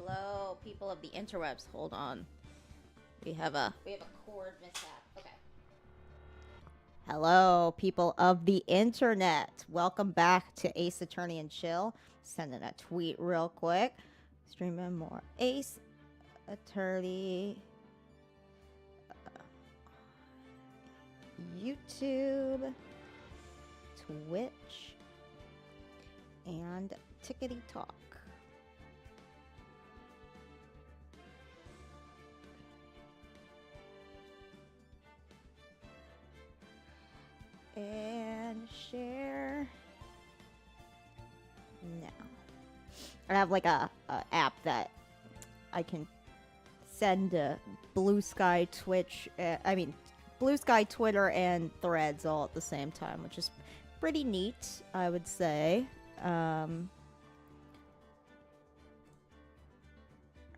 Hello, people of the interwebs. Hold on. We have a cord mishap. Okay. Hello, people of the internet. Welcome back to Ace Attorney and Chill. Sending a tweet real quick. Streaming more Ace Attorney. YouTube, Twitch, and Tickety Talk. And share now. I have like a app that I can send Blue Sky Twitch. Blue Sky Twitter and Threads all at the same time, which is pretty neat, I would say. All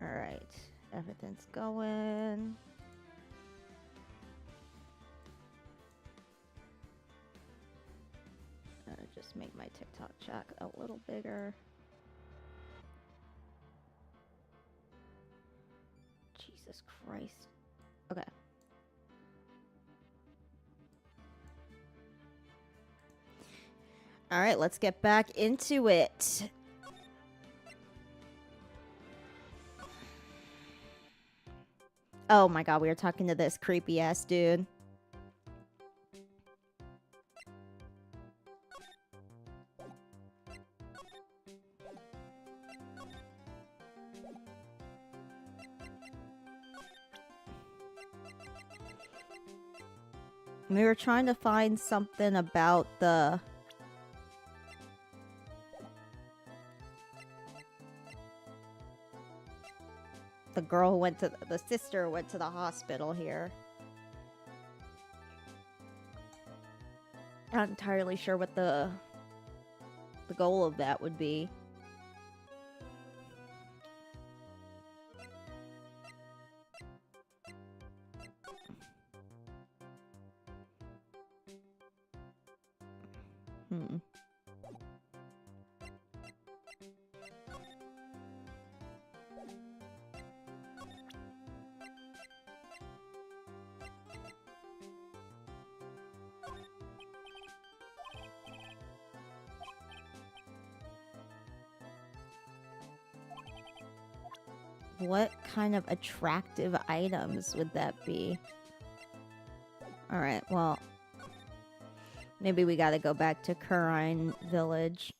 right, everything's going. Just make my TikTok chat a little bigger. Jesus Christ. Okay. All right, let's get back into it. Oh my god, we were talking to this creepy ass dude. We were trying to find something about the girl who went to the sister went to the hospital here. Not entirely sure what the goal of that would be. What kind of attractive items would that be? Alright, well, maybe we gotta go back to Kurine Village.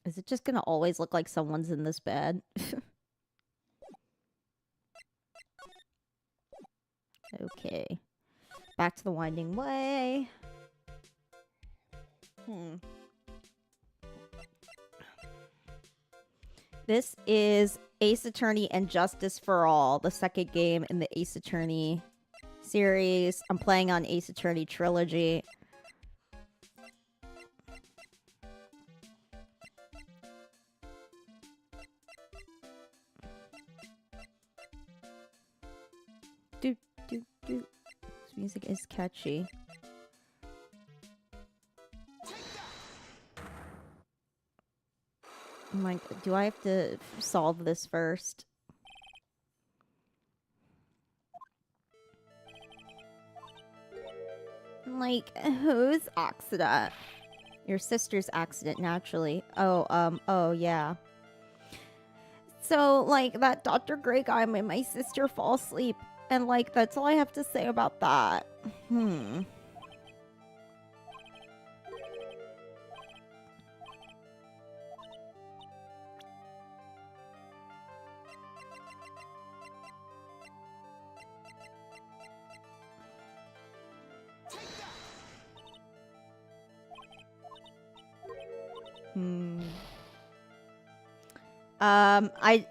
Is it just gonna always look like someone's in this bed? Okay. Back to the winding way. This is Ace Attorney and Justice for All, the second game in the Ace Attorney series. I'm playing on Ace Attorney Trilogy. This music is catchy. Do I have to solve this first? Like, who's Oxida? Your sister's accident, naturally. Oh, yeah. So, like, that Dr. Grey guy made my sister fall asleep. And, like, that's all I have to say about that. Hmm.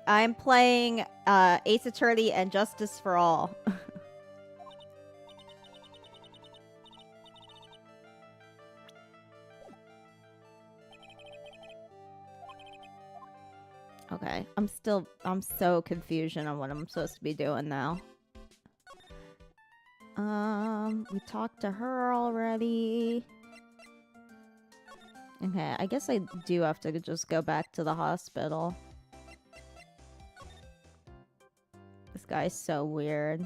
I'm playing Ace Attorney and Justice for All. Okay, I'm so confusion on what I'm supposed to be doing now. We talked to her already. Okay, I guess I do have to just go back to the hospital. This guy's so weird.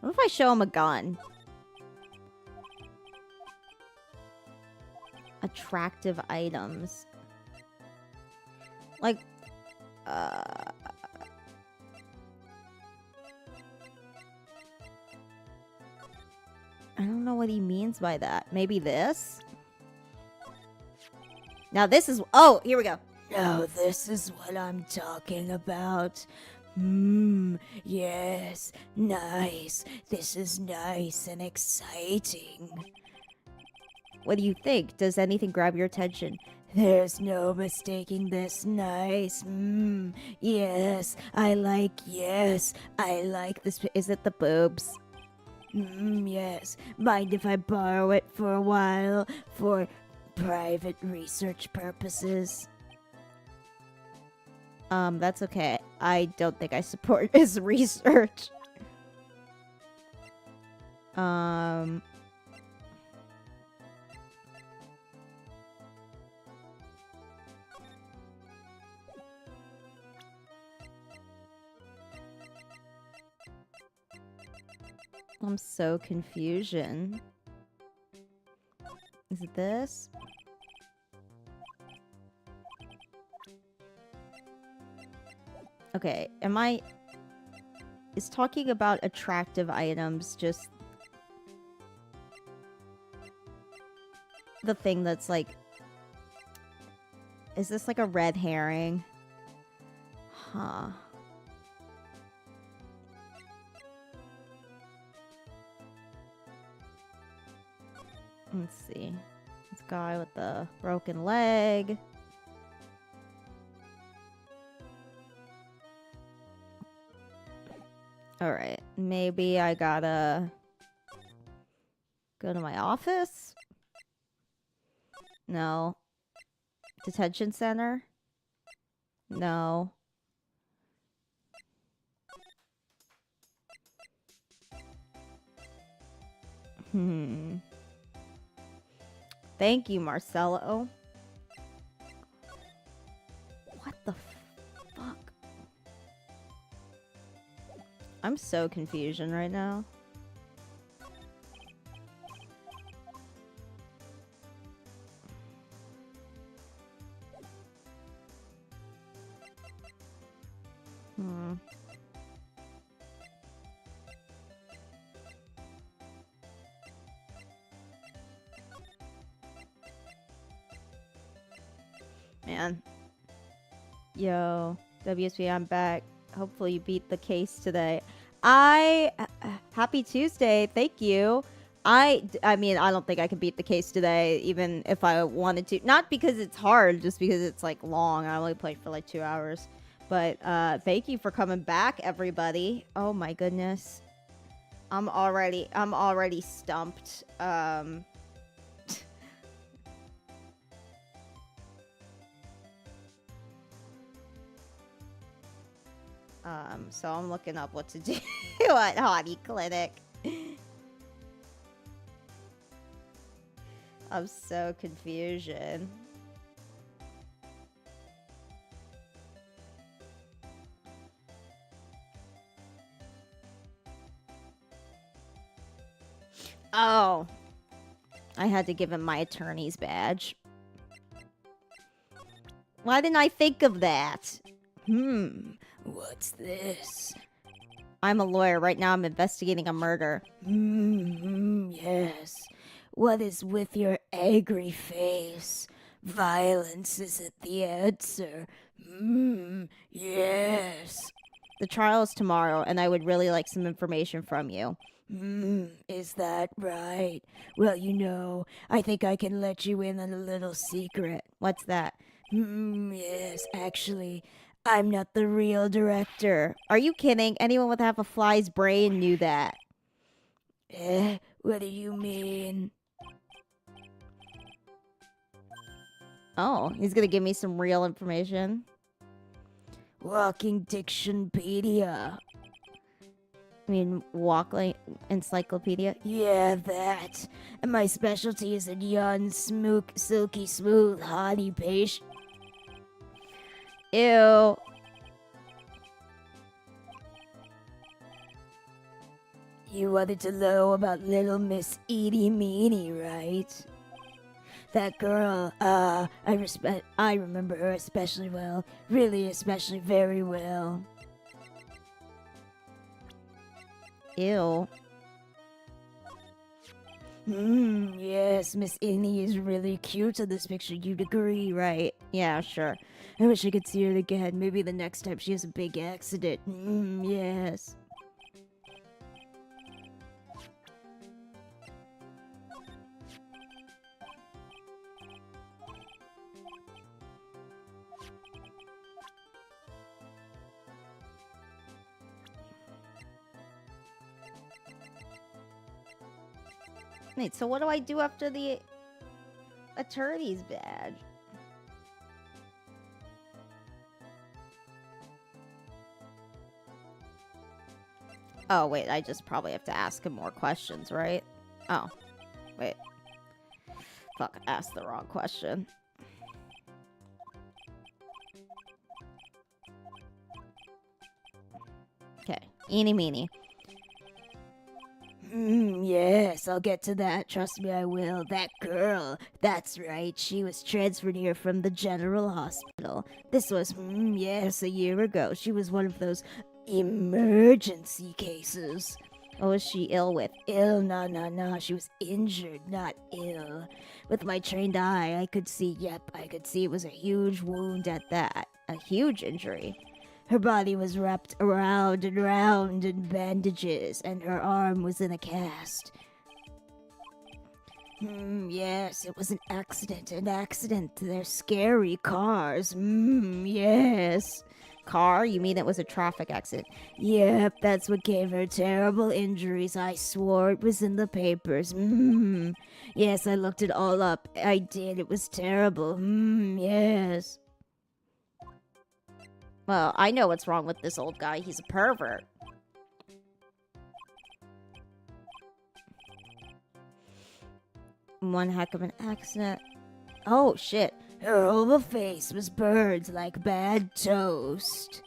What if I show him a gun? Attractive items. Like, I don't know what he means by that. Maybe this? Now this is... Oh, here we go. Now this is what I'm talking about. Yes, nice. This is nice and exciting. What do you think? Does anything grab your attention? There's no mistaking this nice. Yes, I like this. Is it the boobs? Yes. Mind if I borrow it for a while for private research purposes? That's okay. I don't think I support his research. I'm so confusion. Is it this? Okay, is talking about attractive items just the thing that's like... Is this like a red herring? Huh. Let's see. This guy with the broken leg. Alright, maybe I gotta go to my office? No. Detention center? No. Thank you, Marcelo. What the fuck? I'm so confusion right now. Man. Yo, WSP, I'm back. Hopefully you beat the case today. Happy Tuesday. Thank you. I mean, I don't think I can beat the case today, even if I wanted to. Not because it's hard, just because it's, like, long. I only played for, like, 2 hours. But, thank you for coming back, everybody. Oh, my goodness. I'm already stumped. So I'm looking up what to do at Hottie Clinic. I'm so confusion. Oh. I had to give him my attorney's badge. Why didn't I think of that? What's this? I'm a lawyer. Right now I'm investigating a murder. Yes. What is with your angry face? Violence isn't the answer. Yes. The trial is tomorrow, and I would really like some information from you. Is that right? Well, I think I can let you in on a little secret. What's that? Yes, actually, I'm not the real director. Are you kidding? Anyone with half a fly's brain knew that. What do you mean? Oh, he's gonna give me some real information. Walking Dictionpedia. I mean, walking encyclopedia. Yeah, that. And my specialty is in young, silky smooth honey paste. Ew. You wanted to know about little Miss Edie Meanie, right? That girl, I remember her especially well. Really, especially very well. Ew. Yes, Miss Innie is really cute in this picture. You'd agree, right? Yeah, sure. I wish I could see her again. Maybe the next time she has a big accident. Yes. Wait, so what do I do after the attorney's badge? Oh, wait, I just probably have to ask him more questions, right? Oh, wait. Fuck, I asked the wrong question. Okay, eeny meeny. Yes, I'll get to that. Trust me, I will. That girl. That's right. She was transferred here from the general hospital. This was, yes, a year ago. She was one of those emergency cases. What was she ill with? Ill? No. She was injured, not ill. With my trained eye, I could see it was a huge wound at that. A huge injury. Her body was wrapped around and round in bandages, and her arm was in a cast. Yes, it was an accident. They're scary cars. Yes. Car? You mean it was a traffic accident? Yep, that's what gave her terrible injuries. I swore it was in the papers. Yes, I looked it all up. I did. It was terrible. Yes. Well, I know what's wrong with this old guy. He's a pervert. One heck of an accident. Oh, shit. Her whole face was burned like bad toast.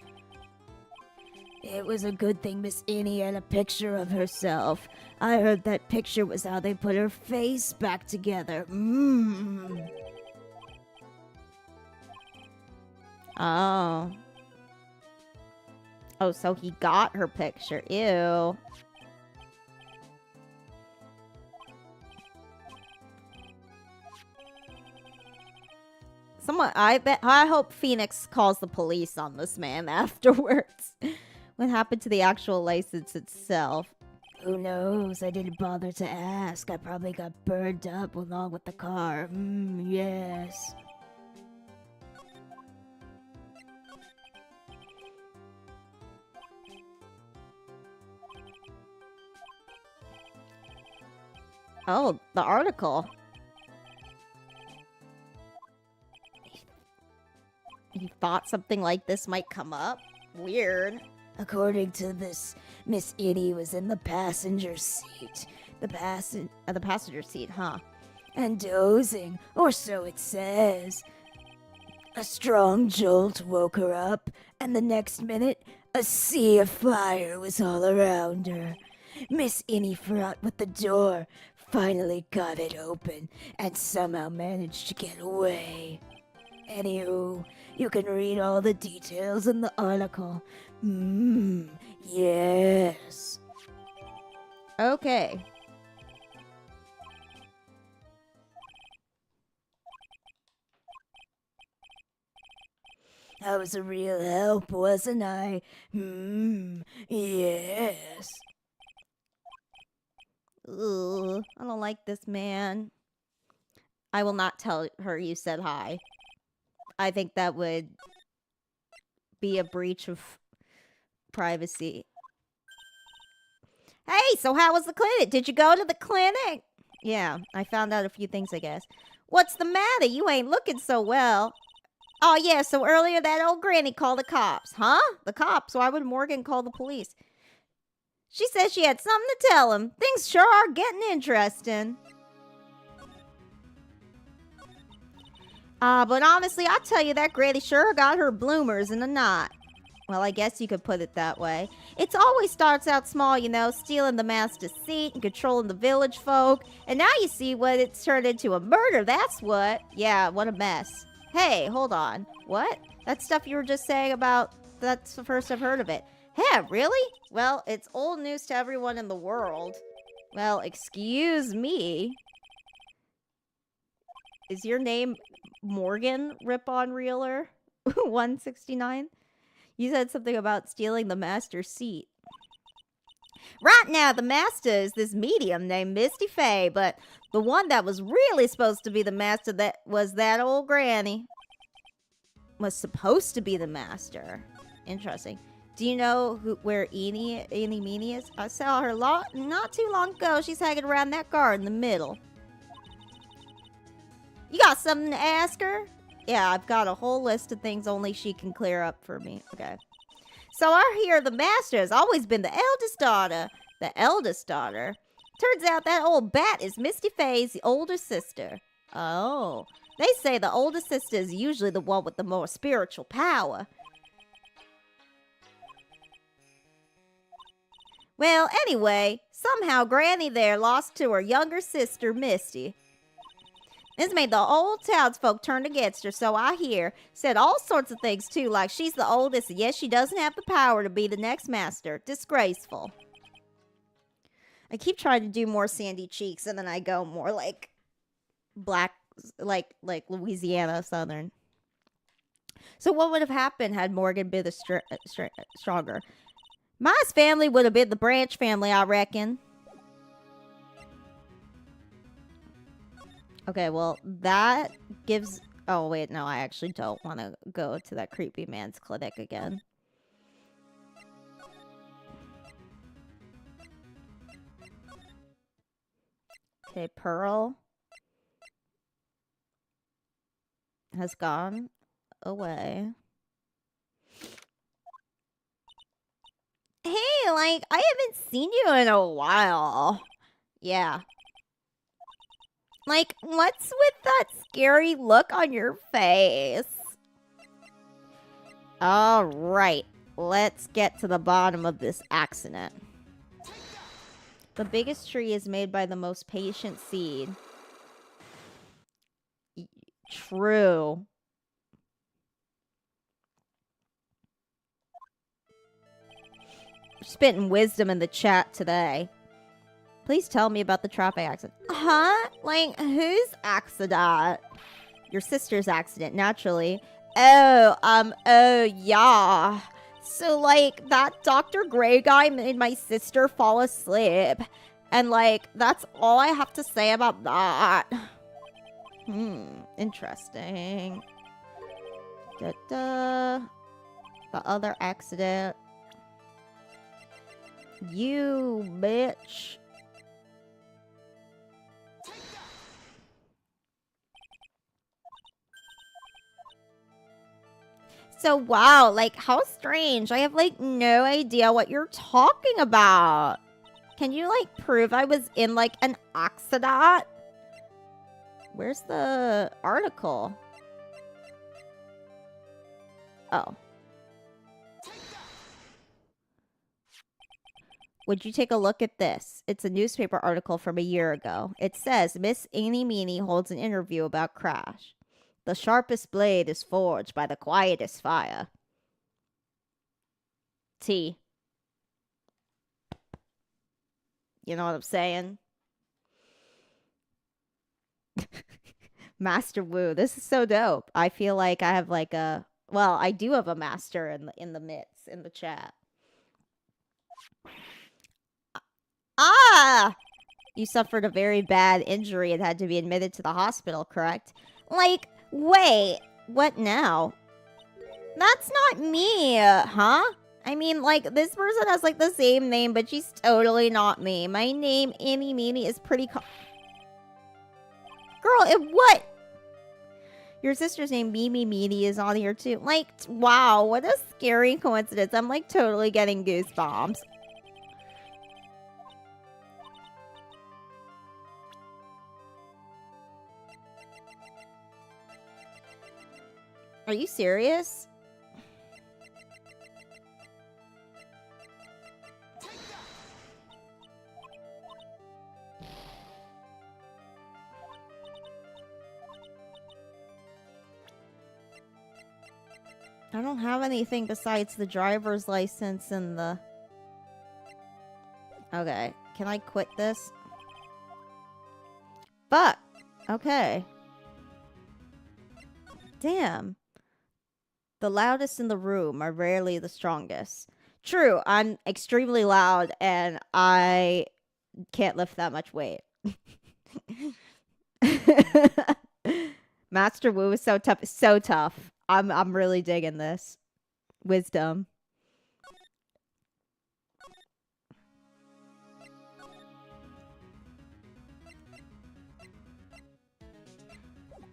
It was a good thing Miss Innie had a picture of herself. I heard that picture was how they put her face back together. Oh. Oh, so he got her picture. Ew. I hope Phoenix calls the police on this man afterwards. What happened to the actual license itself? Who knows? I didn't bother to ask. I probably got burned up along with the car. Yes. Oh, the article. He thought something like this might come up? Weird. According to this, Miss Innie was in the passenger seat. The passenger seat, huh? And dozing, or so it says. A strong jolt woke her up, and the next minute, a sea of fire was all around her. Miss Innie fought with the door, finally got it open and somehow managed to get away. Anywho, you can read all the details in the article. Yes. Okay. I was a real help, wasn't I? Yes. Ugh, I don't like this man. I will not tell her you said hi. I think that would be a breach of privacy. Hey, so how was the clinic? Did you go to the clinic? Yeah, I found out a few things, I guess. What's the matter? You ain't looking so well. Oh, yeah, so earlier that old granny called the cops. Huh? The cops? Why would Morgan call the police? She said she had something to tell him. Things sure are getting interesting. But honestly, I tell you, that granny sure got her bloomers in a knot. Well, I guess you could put it that way. It always starts out small, you know, stealing the master's seat and controlling the village folk. And now you see what it's turned into, a murder, that's what. Yeah, what a mess. Hey, hold on. What? That stuff you were just saying about, that's the first I've heard of it. Yeah, really? Well, it's old news to everyone in the world. Well, excuse me. Is your name Morgan Rip-On Reeler 169? You said something about stealing the master's seat. Right now, the master is this medium named Misty Fay, but the one that was really supposed to be the master that was that old granny. Was supposed to be the master. Interesting. Do you know where Eenie Meenie is? I saw her not too long ago. She's hanging around that car in the middle. You got something to ask her? Yeah, I've got a whole list of things only she can clear up for me. Okay. So I hear the master has always been the eldest daughter. The eldest daughter? Turns out that old bat is Misty Fay's older sister. Oh. They say the older sister is usually the one with the more spiritual power. Well, anyway, somehow Granny there lost to her younger sister, Misty. This made the old townsfolk turn against her, so I hear. Said all sorts of things, too, like she's the oldest, and yes, she doesn't have the power to be the next master. Disgraceful. I keep trying to do more sandy cheeks, and then I go more like black, like Louisiana Southern. So what would have happened had Morgan been stronger? Ma's family would have been the Branch family, I reckon. Okay, well, that gives... Oh, wait, no, I actually don't want to go to that creepy man's clinic again. Okay, Pearl has gone away. Hey, like, I haven't seen you in a while. Yeah. Like, what's with that scary look on your face? All right, let's get to the bottom of this accident. The biggest tree is made by the most patient seed. True. Spitting wisdom in the chat today. Please tell me about the traffic accident. Huh? Like, whose accident? Your sister's accident, naturally. Oh, yeah. So, like, that Dr. Gray guy made my sister fall asleep. And, like, that's all I have to say about that. Interesting. The other accident. You bitch. So, wow, like, how strange. I have, like, no idea what you're talking about. Can you, like, prove I was in, like, an accident? Where's the article? Oh. would you take a look at this? It's a newspaper article from a year ago. It says Miss Amy Meany holds an interview about Crash. The sharpest blade is forged by the quietest fire. T. You know what I'm saying? Master Wu. This is so dope. I feel like I have like a well, I do have a master in the midst in the chat. Ah! You suffered a very bad injury and had to be admitted to the hospital, correct? Like, wait, what now? That's not me, huh? I mean, like, this person has, like, the same name, but she's totally not me. My name, Amy Meany, is pretty Girl, what? Your sister's name, Mimi Meany, is on here, too. Like, wow, what a scary coincidence. I'm, like, totally getting goosebumps. Are you serious? I don't have anything besides the driver's license and the... Okay, can I quit this? Fuck! Okay. Damn. The loudest in the room are rarely the strongest. True, I'm extremely loud and I can't lift that much weight. Master Wu is so tough. So tough. I'm really digging this. Wisdom.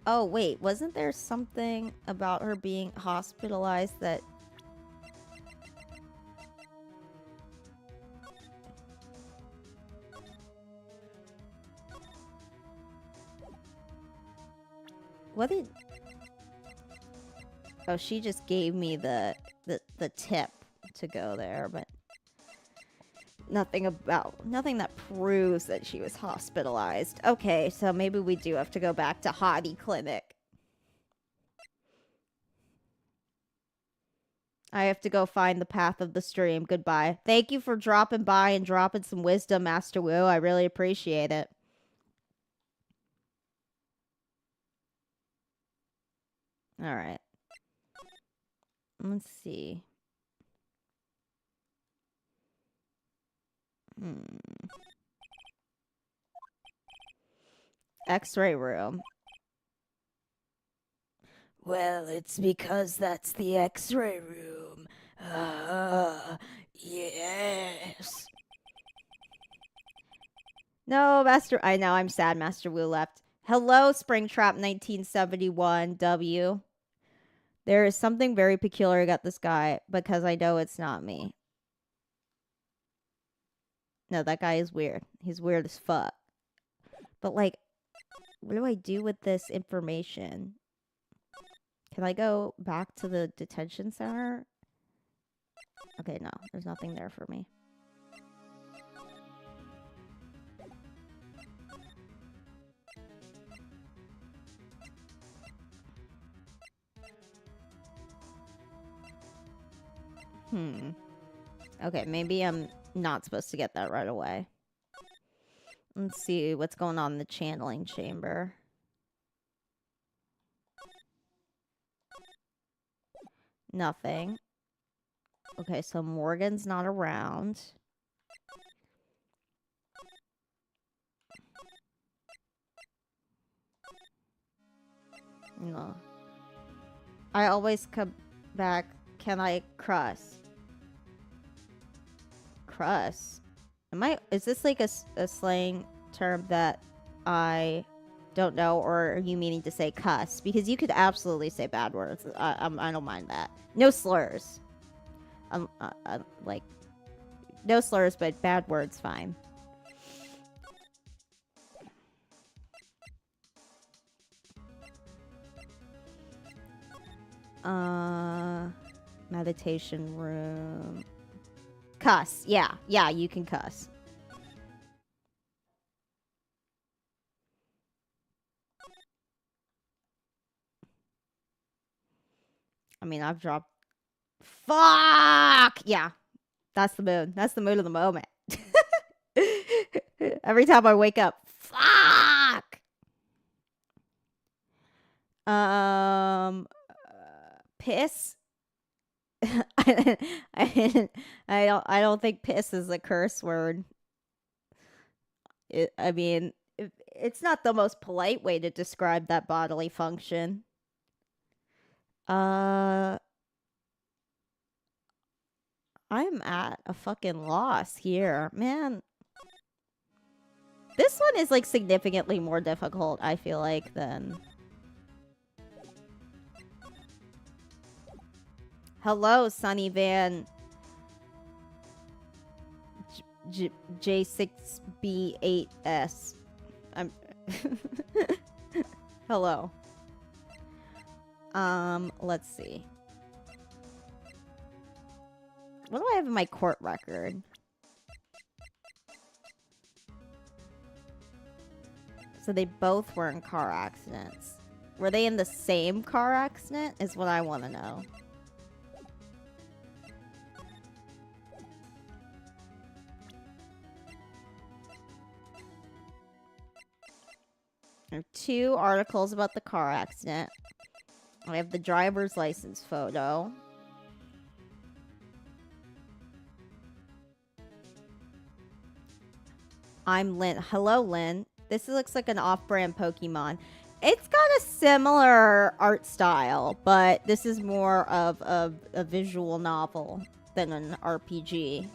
Oh, wait. Wasn't there something about her being hospitalized that... What did... Oh, she just gave me the tip to go there, but... Nothing that proves that she was hospitalized. Okay, so maybe we do have to go back to Hottie Clinic. I have to go find the path of the stream. Goodbye. Thank you for dropping by and dropping some wisdom, Master Wu. I really appreciate it. Alright. Let's see. X-ray room. Well, it's because that's the X-ray room. Yes. No, Master... I know, I'm sad Master Wu left. Hello, Springtrap 1971 W. There is something very peculiar about this guy, because I know it's not me. No, that guy is weird. He's weird as fuck. But, like, what do I do with this information? Can I go back to the detention center? Okay, no. There's nothing there for me. Okay, maybe I'm not supposed to get that right away. Let's see what's going on in the channeling chamber. Nothing. Okay, so Morgan's not around. No. I always come back. Can I crust? Crust? Is this like a slang term that I don't know, or are you meaning to say cuss? Because you could absolutely say bad words. I don't mind that. No slurs. Like, no slurs, but bad words, fine. Meditation room. Cuss. Yeah. Yeah, you can cuss. I mean, I've dropped. Fuck! Yeah. That's the mood. That's the mood of the moment. Every time I wake up. Fuck! Piss. I don't think piss is a curse word. I mean, it's not the most polite way to describe that bodily function. Uh, I'm at a fucking loss here, man. This one is like significantly more difficult, I feel like, than. Hello, Sunny Van J6B8S. I'm Hello. Let's see. What do I have in my court record? So they both were in car accidents. Were they in the same car accident? Is what I want to know. There are 2 articles about the car accident. I have the driver's license photo. I'm Lynn. Hello, Lynn. This looks like an off-brand Pokemon. It's got a similar art style, but this is more of a visual novel than an RPG.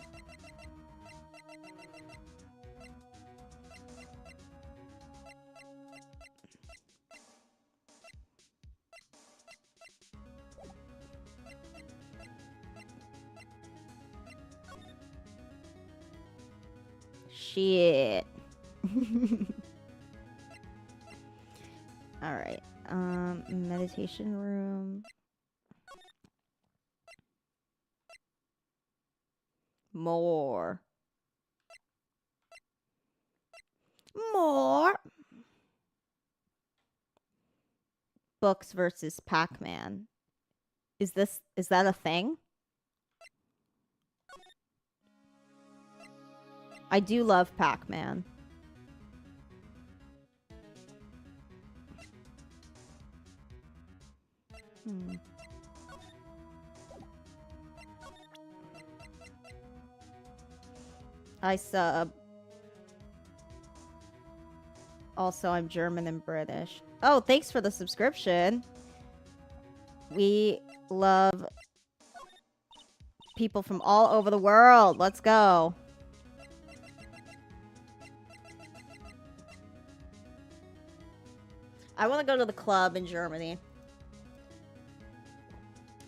Shit. Alright. Meditation room. More. More. Books versus Pac-Man. Is that a thing? I do love Pac-Man. I sub. Also, I'm German and British. Oh, thanks for the subscription. We love people from all over the world. Let's go. I want to go to the club in Germany.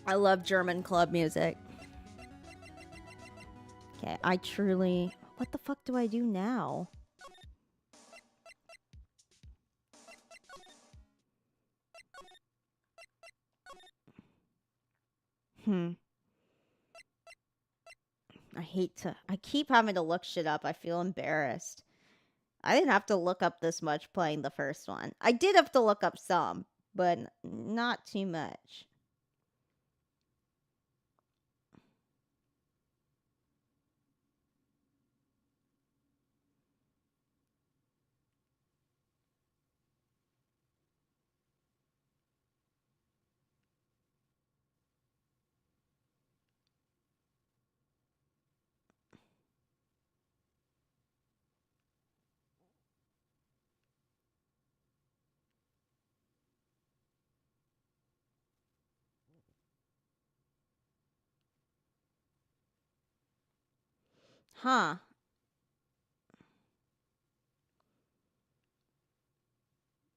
I love German club music. Okay, I truly... What the fuck do I do now? I keep having to look shit up. I feel embarrassed. I didn't have to look up this much playing the first one. I did have to look up some, but not too much. Huh.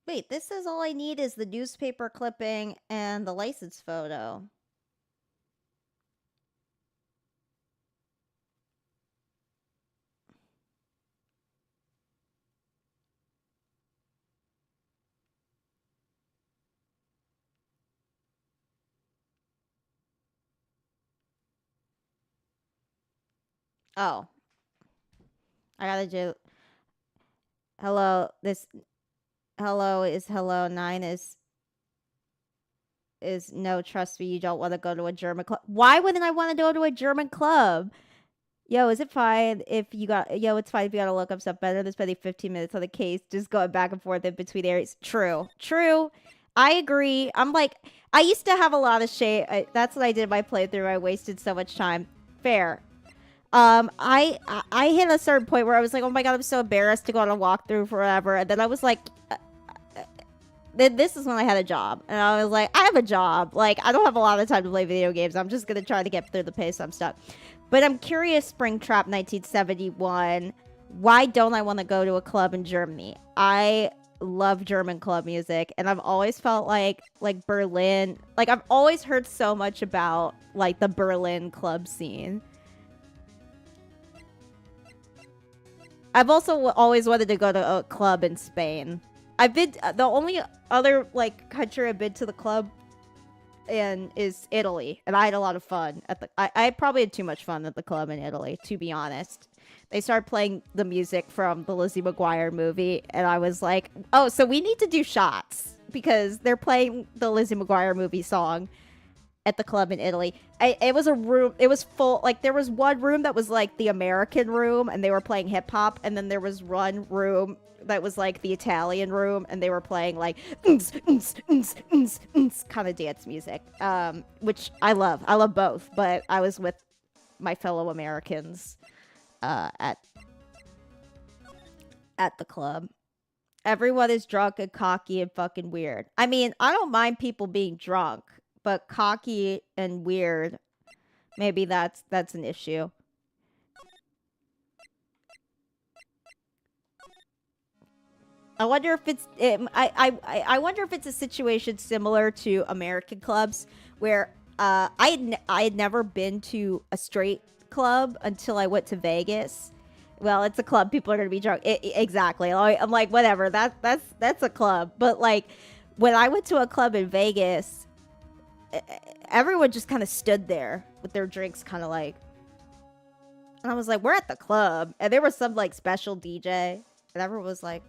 Wait, this says all I need is the newspaper clipping and the license photo. Oh, I gotta do. Hello, this hello is hello. 9 is no. Trust me, you don't want to go to a German club. Why wouldn't I want to go to a German club? Yo, is it fine if you got? Yo, it's fine if you gotta look up stuff better than spending 15 minutes on the case, just going back and forth in between areas. True, true. I agree. I'm like, I used to have a lot of shame. That's what I did in my playthrough. I wasted so much time. Fair. I hit a certain point where I was like, oh my god, I'm so embarrassed to go on a walkthrough forever, and then I was like, this is when I had a job, and I was like, I have a job. Like, I don't have a lot of time to play video games. I'm just gonna try to get through the pace. I'm stuck. But I'm curious, Springtrap 1971. Why don't I want to go to a club in Germany? I love German club music, and I've always felt like Berlin. Like, I've always heard so much about like the Berlin club scene. I've also always wanted to go to a club in Spain. I've been the only other like country I've been to the club and is Italy, and I had a lot of fun at the. I probably had too much fun at the club in Italy, to be honest. They started playing the music from the Lizzie McGuire movie, and I was like, "Oh, so we need to do shots because they're playing the Lizzie McGuire movie song at the club in Italy." It was a room. It was full. Like there was one room that was like the American room, and they were playing hip hop, and then there was one room that was like the Italian room, and they were playing like kind of dance music, which I love. I love both, but I was with my fellow Americans at the club. Everyone is drunk and cocky and fucking weird. I mean, I don't mind people being drunk, but cocky and weird, maybe that's an issue. I wonder if it's I wonder if it's a situation similar to American clubs where I had never been to a straight club until I went to Vegas. Well, it's a club. People are gonna be drunk. Exactly. I'm like, whatever. That's a club. But like, when I went to a club in Vegas, everyone just kind of stood there with their drinks, kind of like. And I was like, we're at the club, and there was some like special DJ, and everyone was like.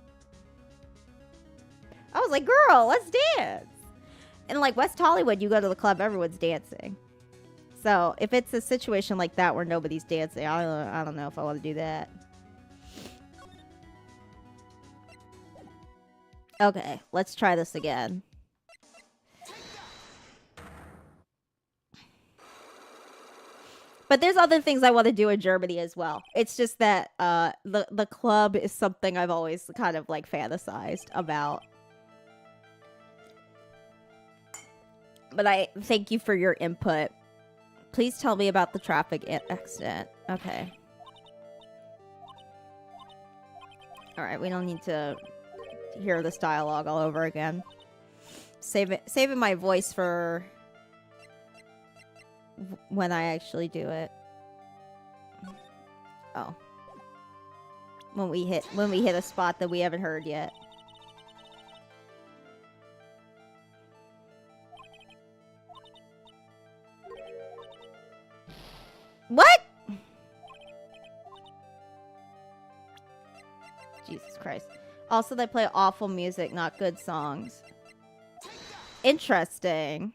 I was like, girl, let's dance. And like West Hollywood, you go to the club, everyone's dancing. So if it's a situation like that where nobody's dancing, I don't know if I want to do that. Okay, let's try this again. But there's other things I want to do in Germany as well. It's just that the club is something I've always kind of like fantasized about. But I thank you for your input. Please tell me about the traffic accident. Okay. Alright, we don't need to hear this dialogue all over again. Saving my voice for when I actually do it. Oh. When we hit a spot that we haven't heard yet. What? Jesus Christ. Also, they play awful music, not good songs. Interesting.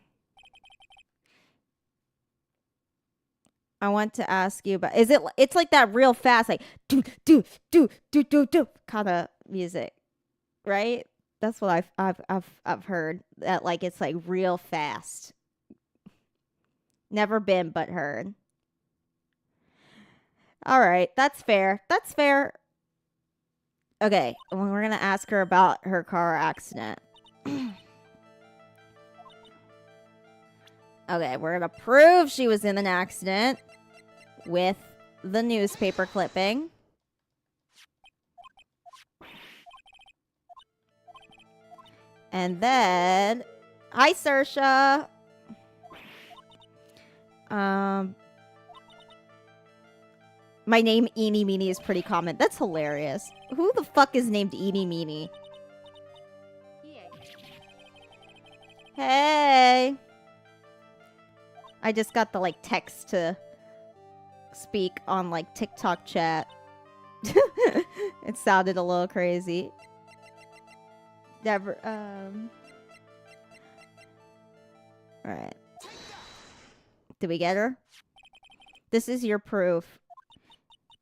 I want to ask you about, it's like that real fast, like do kind of music, right? That's what I've heard, that like it's like real fast. Never been but heard. All right, that's fair. That's fair. Okay, well, we're gonna ask her about her car accident. Okay, we're gonna prove she was in an accident with the newspaper clipping. And then, hi, Saoirse. My name, Eeny Meeny, is pretty common. That's hilarious. Who the fuck is named Eeny Meeny? Hey. I just got the, like, text to speak on like TikTok chat. It sounded a little crazy. Never. All right. Did we get her? This is your proof.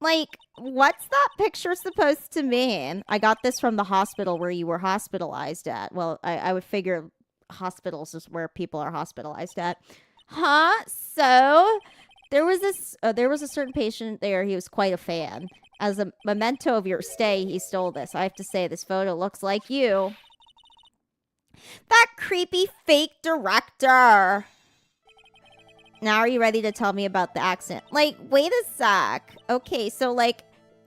Like, what's that picture supposed to mean? I got this from the hospital where you were hospitalized at. Well, I would figure hospitals is where people are hospitalized at. Huh? So there was a certain patient there. He was quite a fan. As a memento of your stay, he stole this. I have to say, this photo looks like you. That creepy fake director. Now are you ready to tell me about the accident? Like, wait a sec. Okay, so like,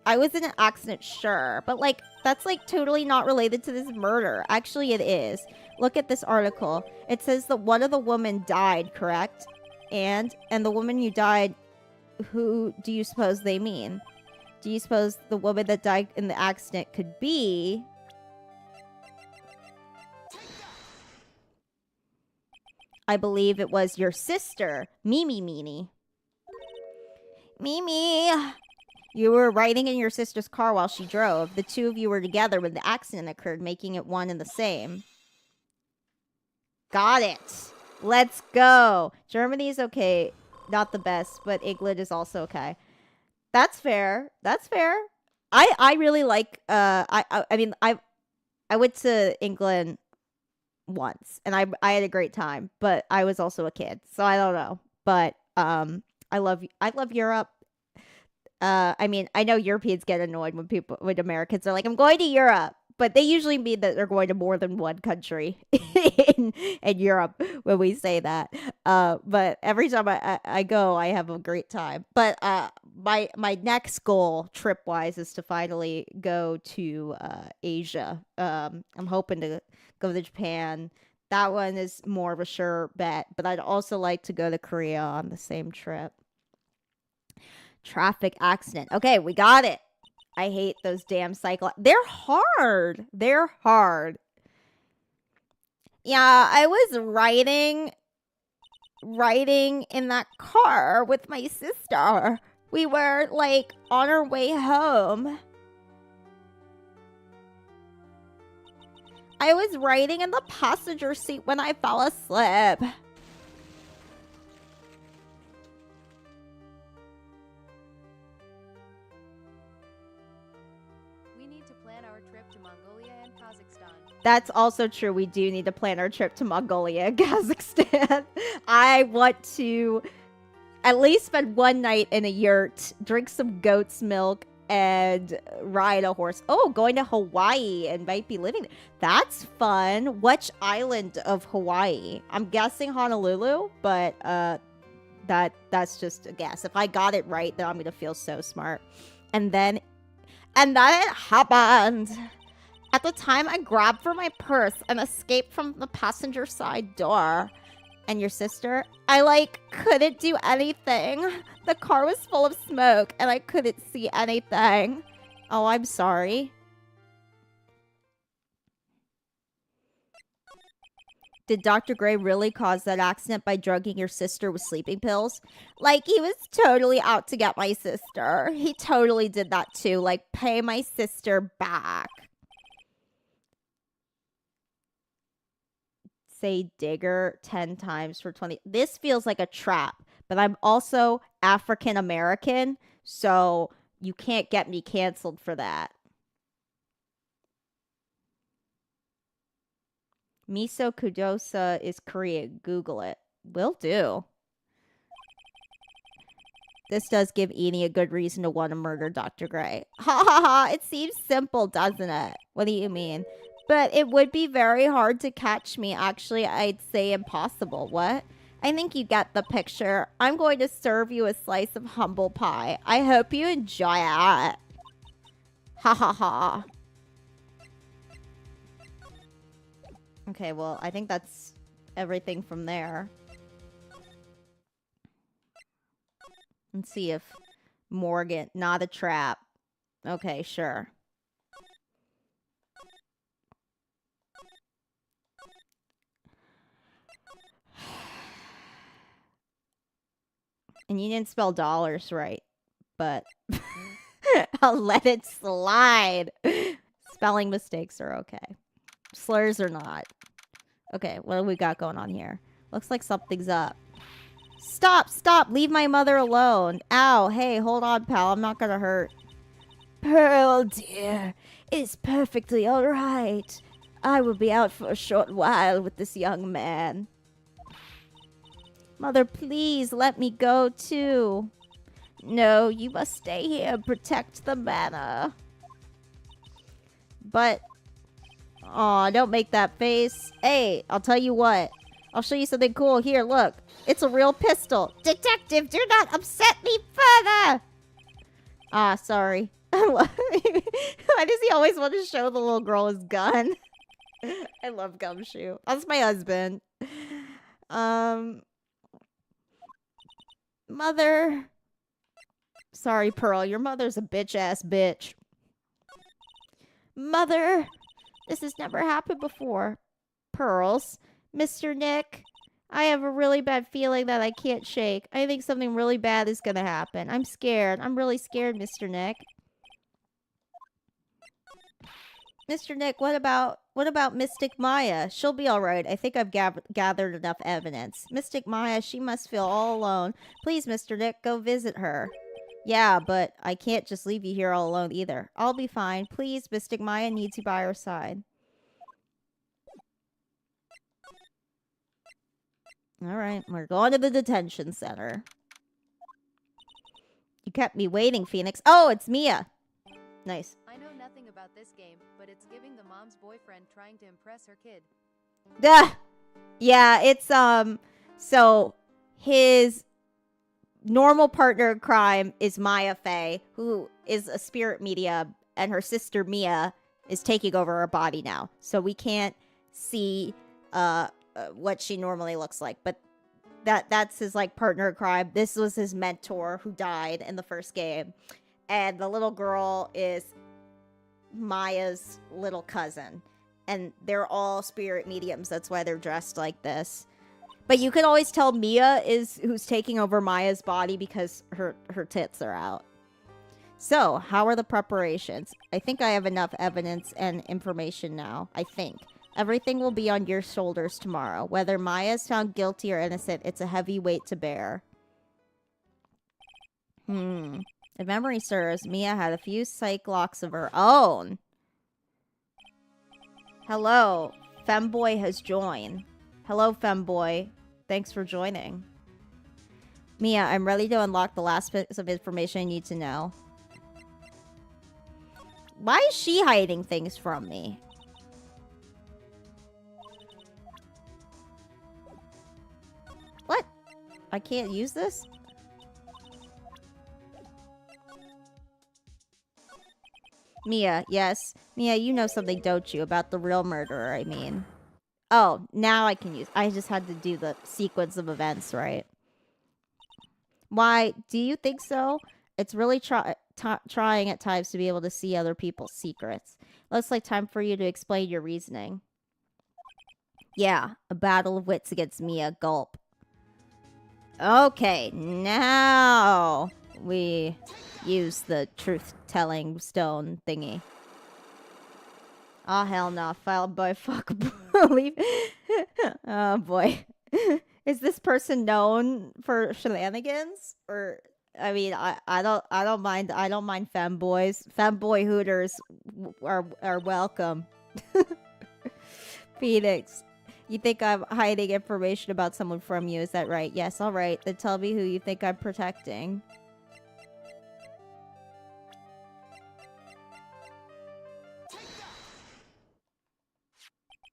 I was in an accident, sure. But like, that's like totally not related to this murder. Actually, it is. Look at this article. It says that one of the women died, correct? And the woman you died, who do you suppose they mean? Do you suppose the woman that died in the accident could be... I believe it was your sister, Mimi Meanie. Mimi! You were riding in your sister's car while she drove. The two of you were together when the accident occurred, making it one and the same. Got it. Let's go. Germany's okay. Not the best, but England is also okay. That's fair. That's fair. I really like I mean I went to England once and I had a great time, but I was also a kid, so I don't know. But I love Europe. I mean, I know Europeans get annoyed when Americans are like, I'm going to Europe, but they usually mean that they're going to more than one country in Europe when we say that. But every time I go, I have a great time. But my next goal trip wise is to finally go to Asia. I'm hoping to go to Japan. That one is more of a sure bet, but I'd also like to go to Korea on the same trip. Traffic accident. Okay, we got it. I hate those damn cycle. They're hard. They're hard. Yeah, I was riding in that car with my sister. We were like on our way home. I was riding in the passenger seat when I fell asleep. We need to plan our trip to Mongolia and Kazakhstan. That's also true. We do need to plan our trip to Mongolia and Kazakhstan. I want to at least spend one night in a yurt, drink some goat's milk, and ride a horse. Oh, going to Hawaii and might be living there. That's fun. Which island of Hawaii? I'm guessing Honolulu, but that's just a guess. If I got it right, then I'm gonna feel so smart. And then it happened. At the time, I grabbed for my purse and escaped from the passenger side door. And your sister? I, like, couldn't do anything. The car was full of smoke, and I couldn't see anything. Oh, I'm sorry. Did Dr. Gray really cause that accident by drugging your sister with sleeping pills? Like, he was totally out to get my sister. He totally did that, too. Like, pay my sister back. Say digger 10 times for 20. This feels like a trap, but I'm also African American, so you can't get me canceled for that. Miso Kudosa is Korean. Google it. Will do. This does give Edie a good reason to want to murder Dr. Gray. Ha ha ha, it seems simple, doesn't it? What do you mean? But it would be very hard to catch me. Actually, I'd say impossible. What? I think you get the picture. I'm going to serve you a slice of humble pie. I hope you enjoy it. Ha ha ha. Okay, well, I think that's everything from there. Let's see if Morgan... Not a trap. Okay, sure. And you didn't spell dollars right. but I'll let it slide. Spelling mistakes are okay. Slurs are not. Okay, what do we got going on here? Looks like something's up. Stop, stop, leave my mother alone. Ow, hey, hold on, pal, I'm not gonna hurt. Pearl, dear, it's perfectly all right. I will be out for a short while with this young man. Mother, please let me go too. No, you must stay here and protect the manor. But, aw, don't make that face. Hey, I'll tell you what. I'll show you something cool. Here, look. It's a real pistol. Detective, do not upset me further! Ah, sorry. Why does he always want to show the little girl his gun? I love Gumshoe. That's my husband. Mother. Sorry, Pearl. Your mother's a bitch-ass bitch. Mother. This has never happened before. Pearls. Mr. Nick. I have a really bad feeling that I can't shake. I think something really bad is gonna happen. I'm scared. I'm really scared, Mr. Nick. Mr. Nick, what about Mystic Maya? She'll be all right. I think I've gathered enough evidence. Mystic Maya, she must feel all alone. Please, Mr. Nick, go visit her. Yeah, but I can't just leave you here all alone either. I'll be fine. Please, Mystic Maya needs you by her side. All right, we're going to the detention center. You kept me waiting, Phoenix. Oh, it's Mia. Nice. I know nothing about this game, but it's giving the mom's boyfriend trying to impress her kid. Duh. Yeah, it's so his normal partner in crime is Maya Fey, who is a spirit medium, and her sister Mia is taking over her body now. So we can't see what she normally looks like, but that's his like partner in crime. This was his mentor who died in the first game. And the little girl is Maya's little cousin. And they're all spirit mediums. That's why they're dressed like this. But you can always tell Mia is who's taking over Maya's body because her tits are out. So, how are the preparations? I think I have enough evidence and information now. I think. Everything will be on your shoulders tomorrow. Whether Maya is found guilty or innocent, it's a heavy weight to bear. If memory serves, Mia had a few psych locks of her own. Hello. Femboy has joined. Hello, Femboy. Thanks for joining. Mia, I'm ready to unlock the last bits of information I need to know. Why is she hiding things from me? What? I can't use this? Mia, yes. Mia, you know something, don't you? About the real murderer, I mean. Oh, now I can use... I just had to do the sequence of events, right? Why? Do you think so? It's really trying at times to be able to see other people's secrets. Looks like time for you to explain your reasoning. Yeah, a battle of wits against Mia. Gulp. Okay, now we use the truth-telling stone thingy. Oh, hell no. Filed by fuck believe. Oh, boy. Is this person known for shenanigans? Or, I mean, I don't mind femboys. Femboy hooters are welcome. Phoenix. You think I'm hiding information about someone from you, is that right? Yes, alright. Then tell me who you think I'm protecting.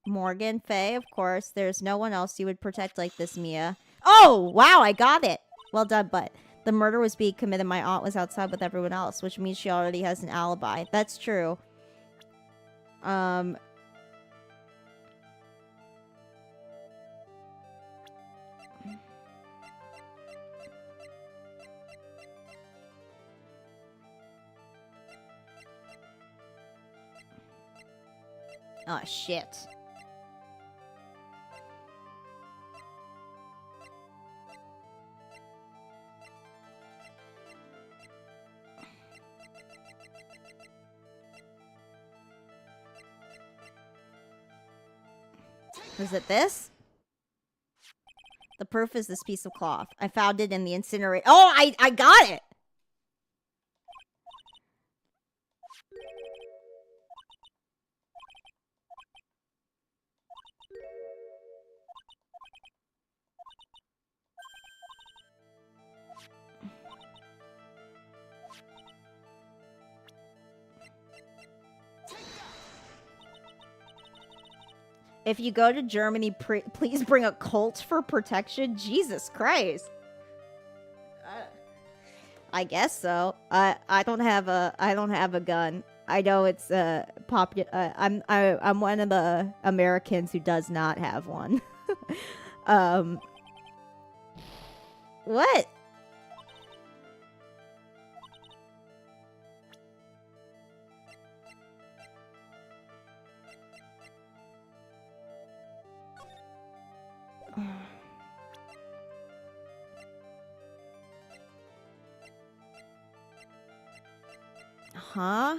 Morgan, Faye, of course. There's no one else you would protect like this, Mia. Oh, wow, I got it! Well done, but the murder was being committed. My aunt was outside with everyone else, which means she already has an alibi. That's true. Oh, shit. Is it this? The proof is this piece of cloth. I found it in the incinerator. Oh, I got it! If you go to Germany, please bring a Colt for protection. Jesus Christ. I guess so. I don't have a gun. I know it's I'm one of the Americans who does not have one. What? Huh?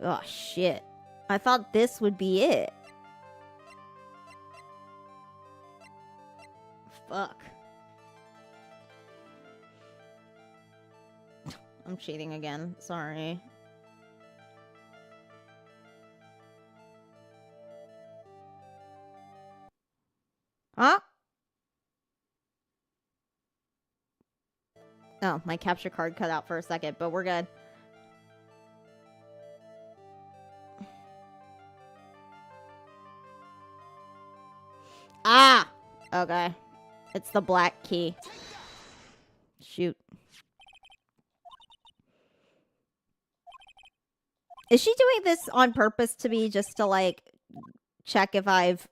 Oh, shit. I thought this would be it. Fuck. I'm cheating again. Sorry. Huh? Oh, my capture card cut out for a second, but we're good. Ah! Okay. It's the black key. Shoot. Is she doing this on purpose to me just to, like, check if I've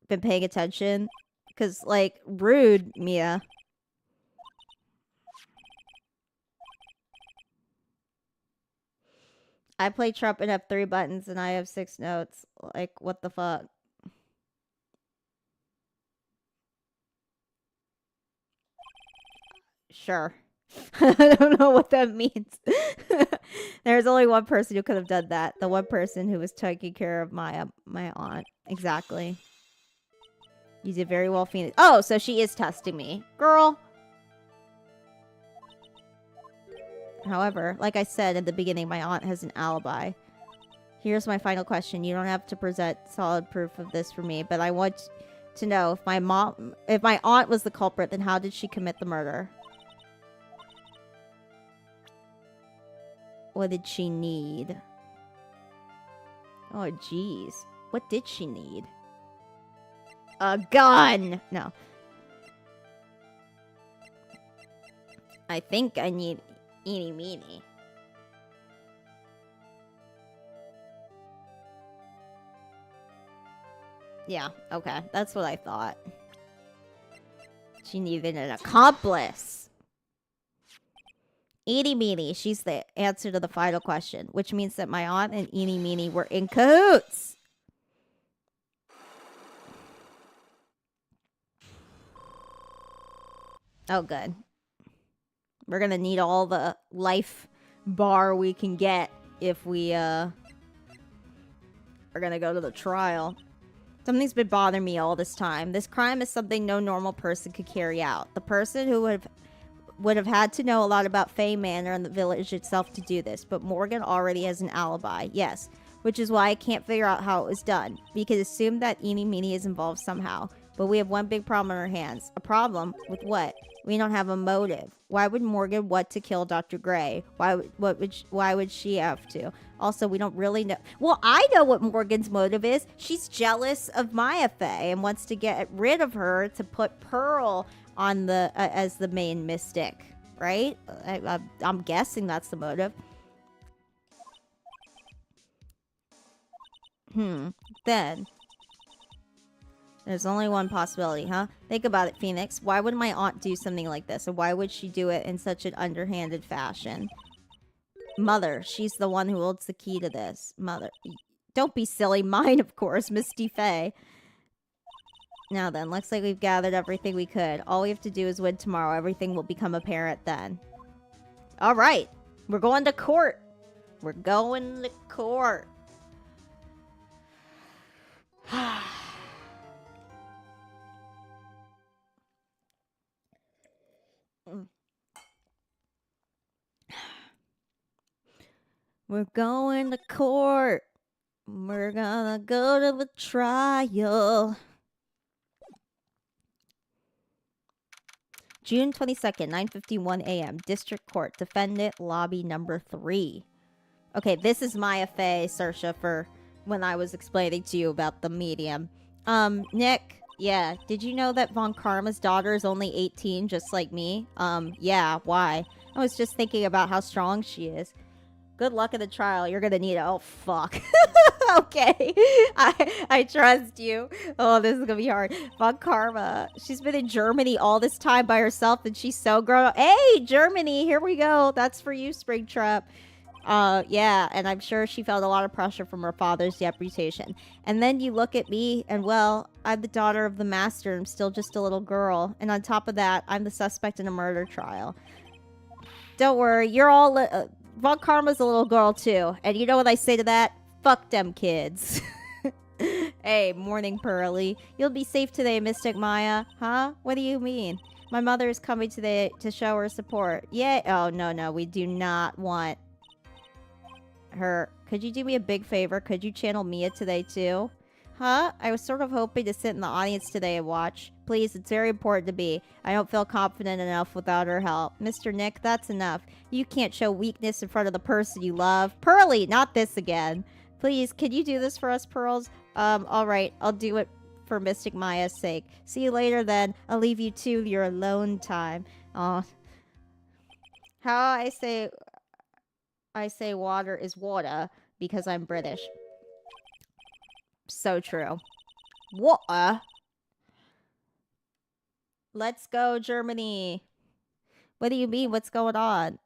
been paying attention? Because, like, rude, Mia. I play Trump and have 3 buttons and I have 6 notes. Like, what the fuck? Sure. I don't know what that means. There's only one person who could have done that. The one person who was taking care of my my aunt. Exactly. You did very well, Phoenix. Oh, so she is testing me. Girl. However, like I said at the beginning, my aunt has an alibi. Here's my final question. You don't have to present solid proof of this for me, but I want to know if my aunt was the culprit, then how did she commit the murder? What did she need? Oh, jeez. What did she need? A gun! No. I think I need eeny meeny. Yeah, okay. That's what I thought. She needed an accomplice. Eeny meeny. She's the answer to the final question, which means that my aunt and Eeny meeny were in cahoots. Oh, good. We're gonna need all the life bar we can get if we, are gonna go to the trial. Something's been bothering me all this time. This crime is something no normal person could carry out. The person who would have had to know a lot about Fay Manor and the village itself to do this, but Morgan already has an alibi, yes. Which is why I can't figure out how it was done. We could assume that Eeny Meeny is involved somehow. But we have one big problem on our hands. A problem? With what? We don't have a motive. Why would Morgan want to kill Dr. Gray? Why would she have to? Also, we don't really know. Well, I know what Morgan's motive is. She's jealous of Maya Fey and wants to get rid of her to put Pearl on the as the main mystic, right? I'm guessing that's the motive. Then there's only one possibility, huh? Think about it, Phoenix. Why would my aunt do something like this? And why would she do it in such an underhanded fashion? Mother, she's the one who holds the key to this. Mother, don't be silly. Mine, of course, Misty Fey. Now then, looks like we've gathered everything we could. All we have to do is win tomorrow. Everything will become apparent then. All right. We're going to court. We're going to court. We're going to court. We're gonna go to the trial. June 22nd, 9:51 a.m. District Court. Defendant lobby number 3. Okay, this is Maya Fey, Saoirse, for when I was explaining to you about the medium. Nick, yeah, did you know that Von Karma's daughter is only 18, just like me? Yeah, why? I was just thinking about how strong she is. Good luck in the trial. You're gonna need it. Oh, fuck. Okay. I trust you. Oh, this is gonna be hard. Von Karma. She's been in Germany all this time by herself, and she's so grown up. Hey, Germany, here we go. That's for you, Springtrap. Yeah, and I'm sure she felt a lot of pressure from her father's reputation. And then you look at me, and well, I'm the daughter of the master. I'm still just a little girl. And on top of that, I'm the suspect in a murder trial. Don't worry, you're all... Von Karma's a little girl, too. And you know what I say to that? Fuck them kids. Hey, morning, Pearly. You'll be safe today, Mystic Maya. Huh? What do you mean? My mother is coming today to show her support. Yeah. Oh, no. We do not want her. Could you do me a big favor? Could you channel Mia today, too? Huh? I was sort of hoping to sit in the audience today and watch. Please, it's very important to me. I don't feel confident enough without her help. Mr. Nick, that's enough. You can't show weakness in front of the person you love. Pearly, not this again. Please, can you do this for us, Pearls? Alright, I'll do it for Mystic Maya's sake. See you later, then. I'll leave you to your alone time. Aw. How I say water is water because I'm British. So true. Water? Let's go, Germany. What do you mean? What's going on?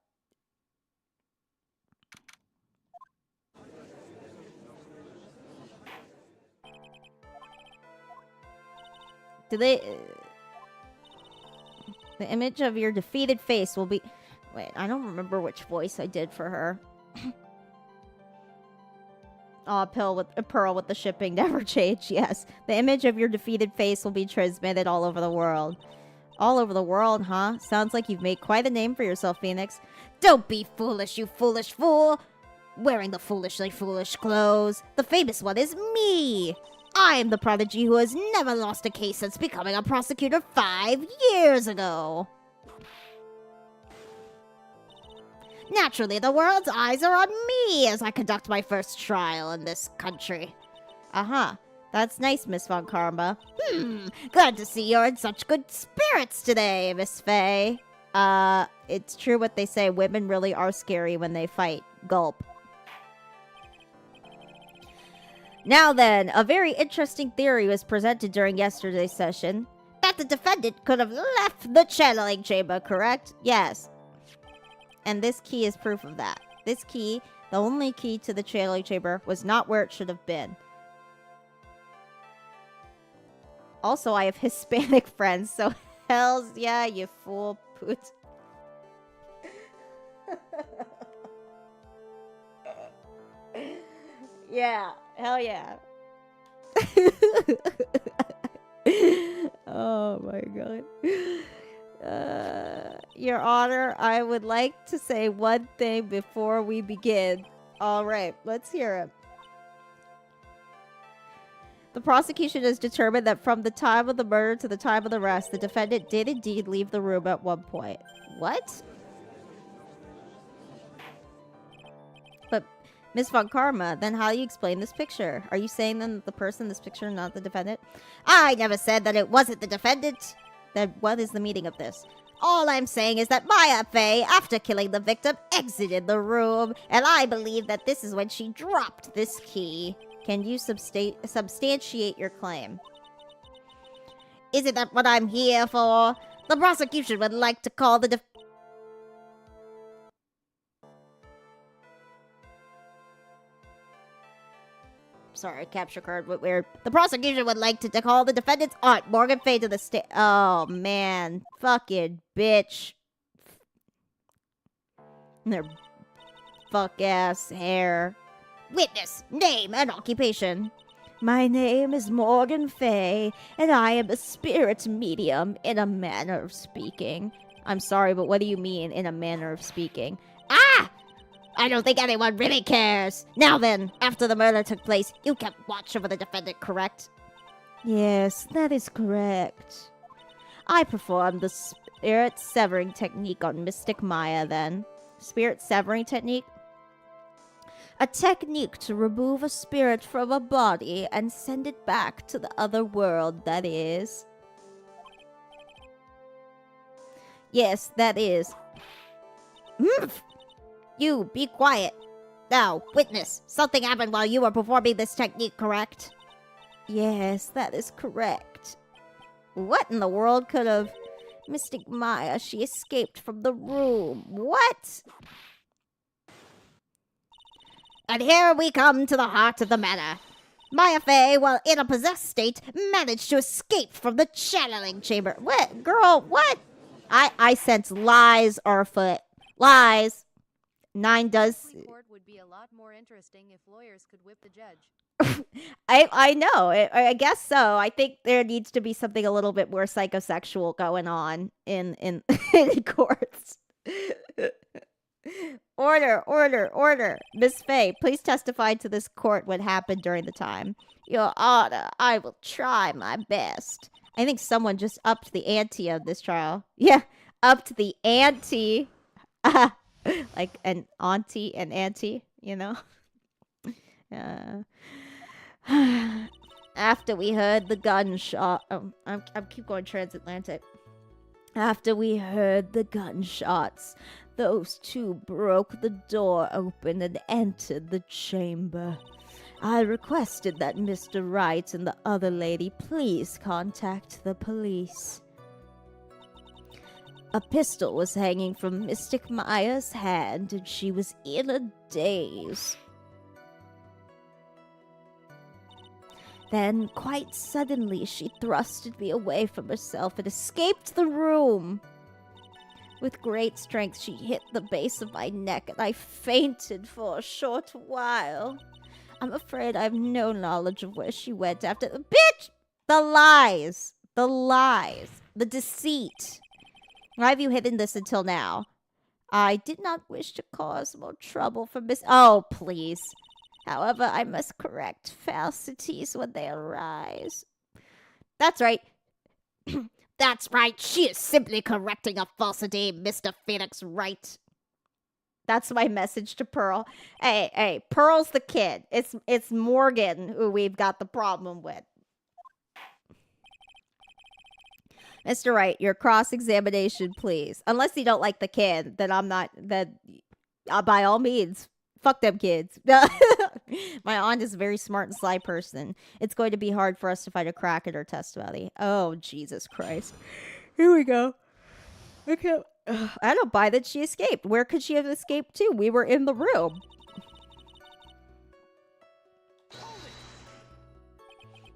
Do they... The image of your defeated face will be... Wait, I don't remember which voice I did for her. Aw, Pearl with the shipping never changed, yes. The image of your defeated face will be transmitted all over the world. All over the world, huh? Sounds like you've made quite a name for yourself, Phoenix. Don't be foolish, you foolish fool! Wearing the foolishly foolish clothes. The famous one is me! I am the prodigy who has never lost a case since becoming a prosecutor 5 years ago. Naturally, the world's eyes are on me as I conduct my first trial in this country. Uh-huh. That's nice, Miss Von Karma. Glad to see you're in such good spirits today, Miss Faye. It's true what they say. Women really are scary when they fight. Gulp. Now then, a very interesting theory was presented during yesterday's session. That the defendant could have left the channeling chamber, correct? Yes. And this key is proof of that. This key, the only key to the channeling chamber, was not where it should have been. Also, I have Hispanic friends, so hells yeah, you fool poot. Yeah, hell yeah. Oh my god. Your Honor, I would like to say one thing before we begin. Alright, let's hear it. The prosecution has determined that from the time of the murder to the time of the arrest, the defendant did indeed leave the room at one point. What? But, Miss Von Karma, then how do you explain this picture? Are you saying then that the person in this picture, not the defendant? I never said that it wasn't the defendant. Then what is the meaning of this? All I'm saying is that Maya Fey, after killing the victim, exited the room, and I believe that this is when she dropped this key. Can you substantiate your claim? Isn't that what I'm here for? The prosecution would like to call the Sorry, capture card went weird. The prosecution would like to call the defendant's aunt, Morgan Fey, to the stand. Oh, man. Fucking bitch. Their fuck-ass hair. Witness, name, and occupation. My name is Morgan Fay, and I am a spirit medium in a manner of speaking. I'm sorry, but what do you mean, in a manner of speaking? Ah! I don't think anyone really cares. Now then, after the murder took place, you kept watch over the defendant, correct? Yes, that is correct. I performed the spirit severing technique on Mystic Maya then. Spirit severing technique? A technique to remove a spirit from a body and send it back to the other world, that is. Yes, that is. You, be quiet. Now, witness, something happened while you were performing this technique, correct? Yes, that is correct. What in the world could have... Mystic Maya, she escaped from the room. What? And here we come to the heart of the matter. Maya Fey, while in a possessed state, managed to escape from the channeling chamber. What? Girl, what? I sense lies are afoot. Lies. 9 does... Family court would be a lot more interesting if lawyers could whip the judge. I know. I guess so. I think there needs to be something a little bit more psychosexual going on in in courts. Order. Miss Fay, please testify to this court what happened during the time. Your Honor, I will try my best. I think someone just upped the ante of this trial. Yeah, upped the ante. Like an auntie and auntie, you know? After we heard the gunshot... I keep going transatlantic. After we heard the gunshots, those two broke the door open and entered the chamber. I requested that Mr. Wright and the other lady please contact the police. A pistol was hanging from Mystic Maya's hand, and she was in a daze. Then, quite suddenly, she thrusted me away from herself and escaped the room. With great strength, she hit the base of my neck, and I fainted for a short while. I'm afraid I have no knowledge of where she went after the bitch! The lies! The deceit! Why have you hidden this until now? I did not wish to cause more trouble for Miss... Oh, please. However, I must correct falsities when they arise. That's right. That's right. She is simply correcting a falsity, Mr. Phoenix Wright. That's my message to Pearl. Hey, Pearl's the kid. It's Morgan who we've got the problem with. Mr. Wright, your cross-examination, please. Unless you don't like the kid, then I'm not... Then, by all means, fuck them kids. My aunt is a very smart and sly person. It's going to be hard for us to find a crack in her testimony. Oh, Jesus Christ. Here we go. Okay. I don't buy that she escaped. Where could she have escaped to? We were in the room.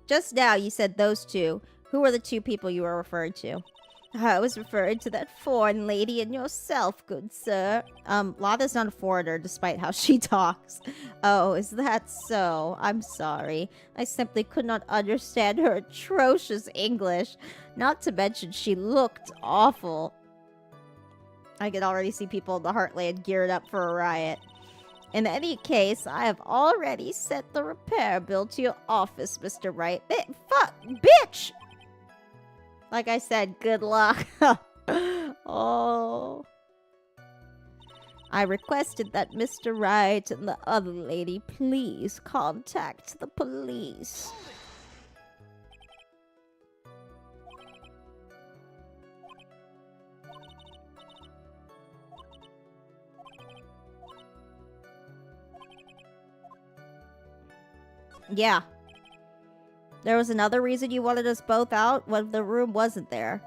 Just now, you said those two. Who were the two people you were referring to? I was referring to that foreign lady and yourself, good sir. Lada's not a foreigner, despite how she talks. Oh, is that so? I'm sorry. I simply could not understand her atrocious English. Not to mention, she looked awful. I could already see people in the Heartland geared up for a riot. In any case, I have already sent the repair bill to your office, Mr. Wright. Fuck, bitch! Like I said, good luck. Oh. I requested that Mr. Wright and the other lady please contact the police. Yeah. There was another reason you wanted us both out when the room wasn't there.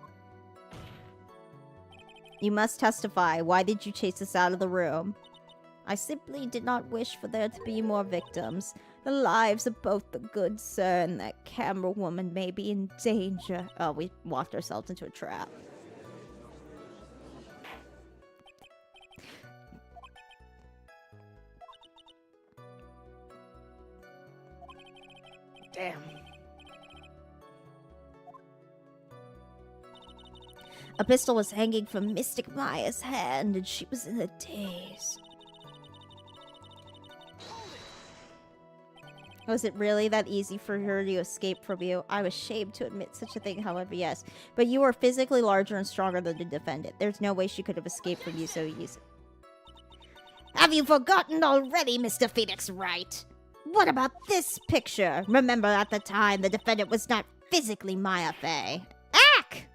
You must testify. Why did you chase us out of the room? I simply did not wish for there to be more victims. The lives of both the good sir and that camera woman may be in danger. Oh, we walked ourselves into a trap. Damn. A pistol was hanging from Mystic Maya's hand, and she was in a daze. Was it really that easy for her to escape from you? I was ashamed to admit such a thing, however, yes. But you were physically larger and stronger than the defendant. There's no way she could have escaped from you so easy. Have you forgotten already, Mr. Phoenix Wright? What about this picture? Remember at the time the defendant was not physically Maya Fey. Ack!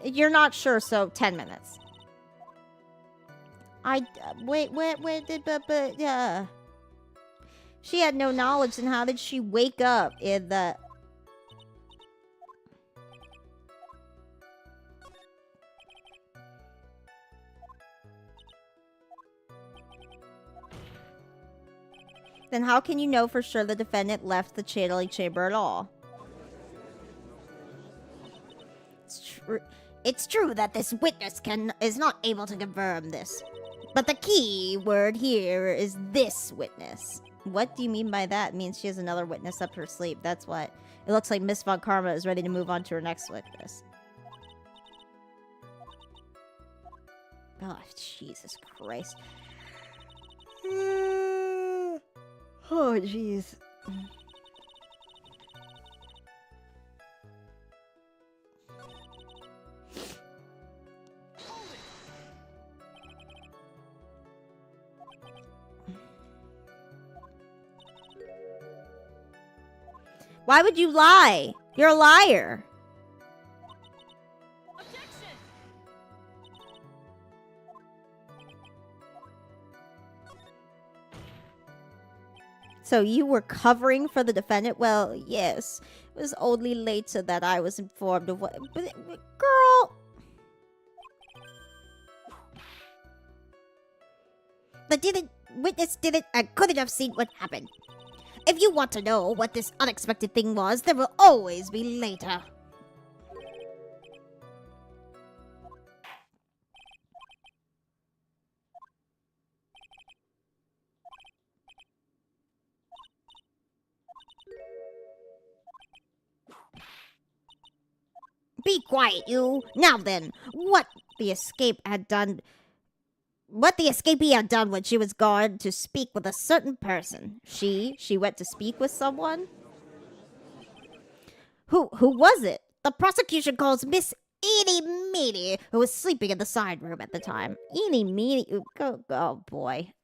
You're not sure, so 10 minutes. Wait, she had no knowledge, and how did she wake up in the... Then how can you know for sure the defendant left the channeling chamber at all? It's true that this witness is not able to confirm this. But the key word here is this witness. What do you mean by that? It means she has another witness up her sleeve. That's what. It looks like Miss Von Karma is ready to move on to her next witness. Oh, Jesus Christ. Oh, jeez. Why would you lie? You're a liar. Objection! So you were covering for the defendant? Well, yes. It was only later that I was informed of what... But, girl! The witness didn't and couldn't have seen what happened. If you want to know what this unexpected thing was, there will always be later. Be quiet, you. Now then, what the escapee had done when she was gone to speak with a certain person. She went to speak with someone? Who was it? The prosecution calls Miss Eenie Meenie, who was sleeping in the side room at the time. Eenie Meenie? Oh boy.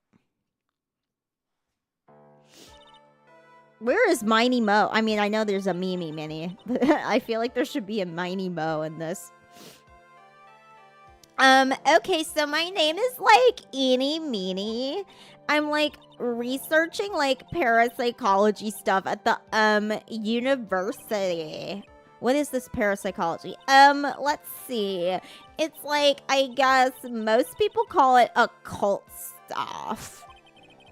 Where is Miney Mo? I mean, I know there's a Mimi Mini, but I feel like there should be a Miney Mo in this. Okay, so my name is, like, Eenie Meenie. I'm, like, researching, like, parapsychology stuff at the, university. What is this parapsychology? Let's see. It's, like, I guess most people call it occult stuff.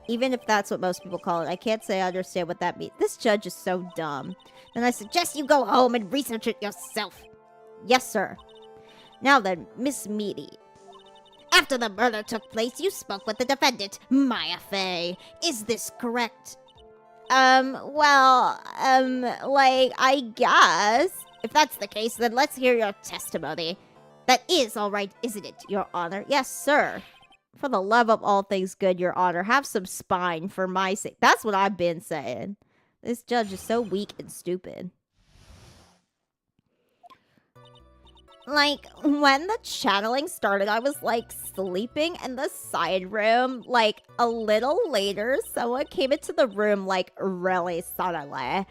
Even if that's what most people call it, I can't say I understand what that means. This judge is so dumb. Then I suggest you go home and research it yourself. Yes, sir. Now then, Miss Meaty. After the murder took place, you spoke with the defendant, Maya Fey. Is this correct? Well, like, I guess. If that's the case, then let's hear your testimony. That is all right, isn't it, Your Honor? Yes, sir. For the love of all things good, Your Honor, have some spine for my sake. That's what I've been saying. This judge is so weak and stupid. Like, when the channeling started, I was, like, sleeping in the side room. Like, a little later, someone came into the room, like, really suddenly.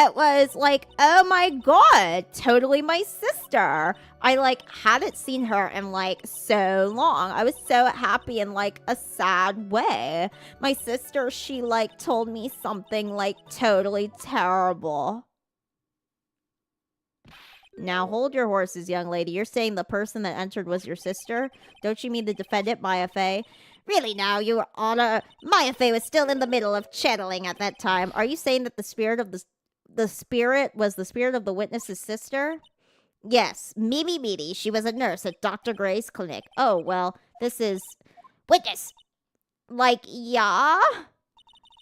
It was like, oh my god, totally my sister. I, like, hadn't seen her in, like, so long. I was so happy in, like, a sad way. My sister, she, like, told me something, like, totally terrible. Now, hold your horses, young lady. You're saying the person that entered was your sister? Don't you mean the defendant, Maya Fey? Really now, Your Honor, Mayafei was still in the middle of channeling at that time. Are you saying that the spirit of the spirit was the spirit of the witness's sister? Yes, Mimi Meaty. She was a nurse at Dr. Gray's clinic. Oh, well, this is... Witness! Like, yeah?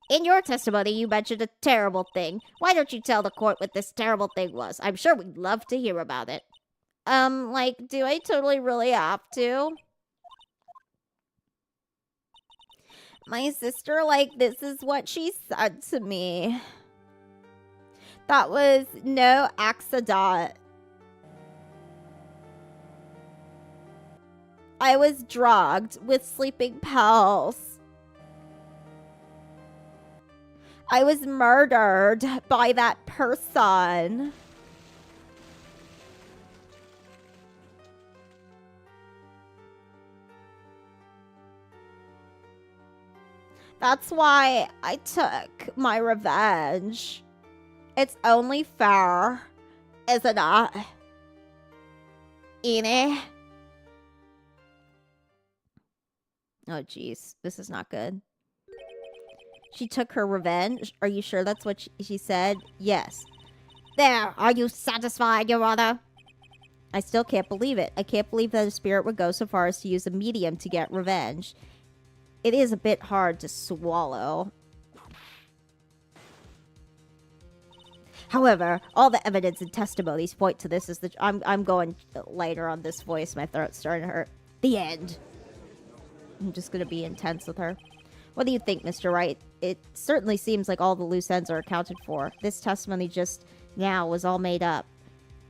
In your testimony, you mentioned a terrible thing. Why don't you tell the court what this terrible thing was? I'm sure we'd love to hear about it. Like, do I totally really have to? My sister, like, this is what she said to me. That was no accident. I was drugged with sleeping pills. I was murdered by that person. That's why I took my revenge. It's only fair, isn't it? Ine? Oh, jeez. This is not good. She took her revenge? Are you sure that's what she said? Yes. There, are you satisfied, Your Honor? I still can't believe it. I can't believe that a spirit would go so far as to use a medium to get revenge. It is a bit hard to swallow. However, all the evidence and testimonies point to this as the... I'm going later on this voice. My throat's starting to hurt. The end. I'm just going to be intense with her. What do you think, Mr. Wright? It certainly seems like all the loose ends are accounted for. This testimony just now was all made up.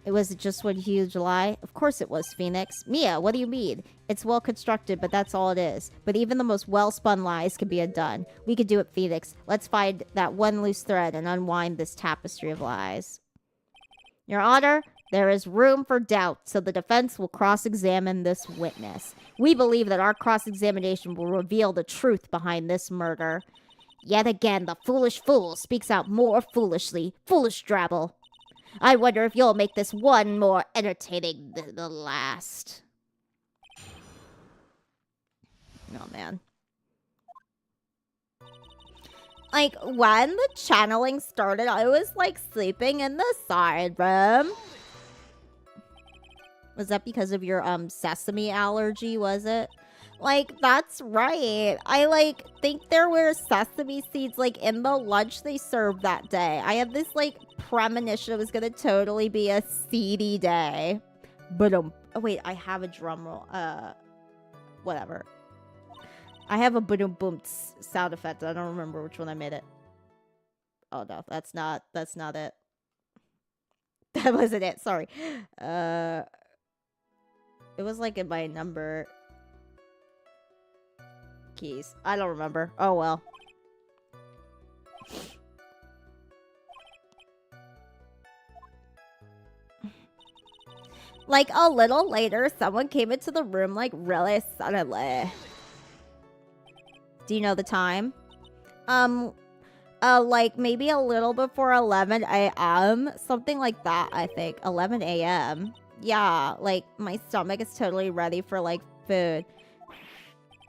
It was just one huge lie? Of course it was, Phoenix. Mia, what do you mean? It's well constructed, but that's all it is. But even the most well-spun lies can be undone. We could do it, Phoenix. Let's find that one loose thread and unwind this tapestry of lies. Your Honor, there is room for doubt, so the defense will cross-examine this witness. We believe that our cross-examination will reveal the truth behind this murder. Yet again, the foolish fool speaks out more foolishly. Foolish drabble. I wonder if you'll make this one more entertaining than the last. Oh, man. Like, when the channeling started, I was, like, sleeping in the side room. Was that because of your, sesame allergy, was it? Like, that's right. I, like, think there were sesame seeds, like, in the lunch they served that day. I had this, like, premonition it was gonna totally be a seedy day. But, oh, wait, I have a drum roll. Whatever. I have a boom boom sound effect. I don't remember which one I made it. Oh, no, that's not it. That wasn't it, sorry. It was, like, in my number... keys. I don't remember. Oh, well. Like, a little later, someone came into the room, like, really suddenly. Do you know the time? Like, maybe a little before 11 a.m. Something like that, I think. 11 a.m. Yeah, like, my stomach is totally ready for, like, food.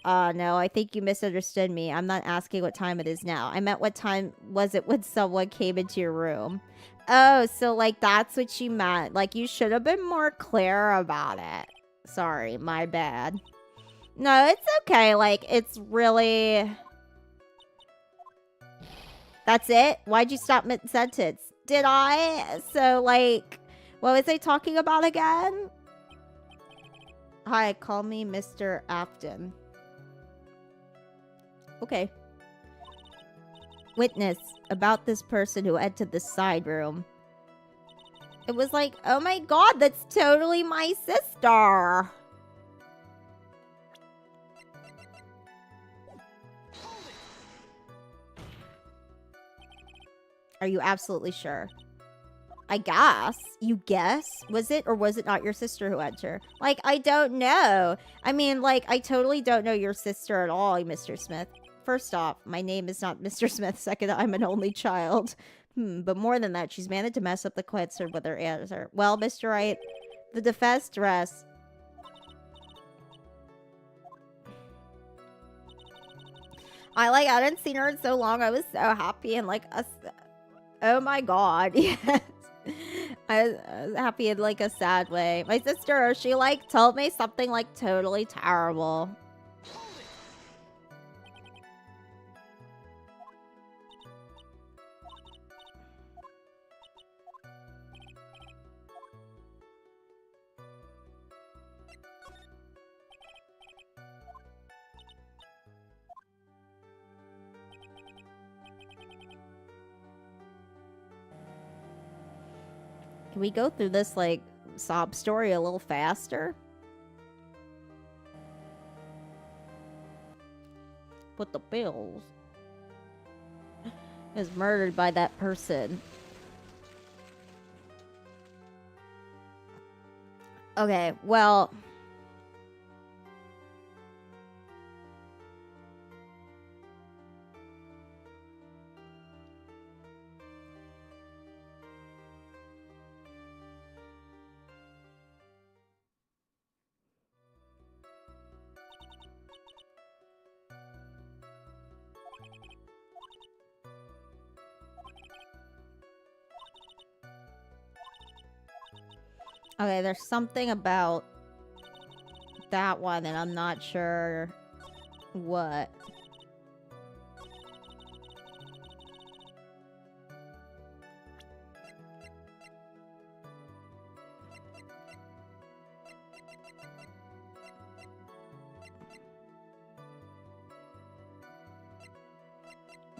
No, I think you misunderstood me. I'm not asking what time it is now. I meant what time was it when someone came into your room. Oh, so, like, that's what you meant. Like, you should have been more clear about it. Sorry, my bad. No, it's okay. Like, it's really... That's it? Why'd you stop mid-sentence? Did I? So, like, what was I talking about again? Hi, call me Mr. Afton. Okay. Witness, about this person who entered the side room. It was like, oh my god, that's totally my sister. Are you absolutely sure? I guess. You guess? Was it or was it not your sister who entered? Like, I don't know. I mean, like, I totally don't know your sister at all, Mr. Smith. First off, my name is not Mr. Smith. Second, I'm an only child. But more than that, she's managed to mess up the question with her answer. Well, Mr. Wright, the defense rests. I hadn't seen her in so long. I was so happy and like, oh my god, yes. I was happy in like a sad way. My sister, she like told me something like totally terrible. Can we go through this like sob story a little faster? Put the bills. Is murdered by that person. Okay, well. Okay, there's something about that one, and I'm not sure what.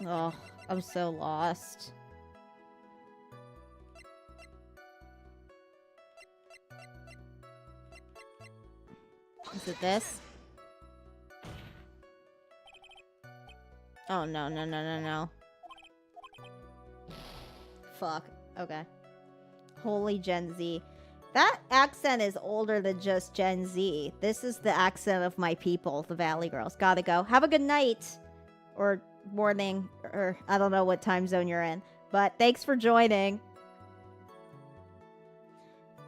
Oh, I'm so lost. Is it this? Oh, no, no, no, no, no. Fuck. Okay. Holy Gen Z. That accent is older than just Gen Z. This is the accent of my people, the Valley Girls. Gotta go. Have a good night. Or morning. Or I don't know what time zone you're in. But thanks for joining.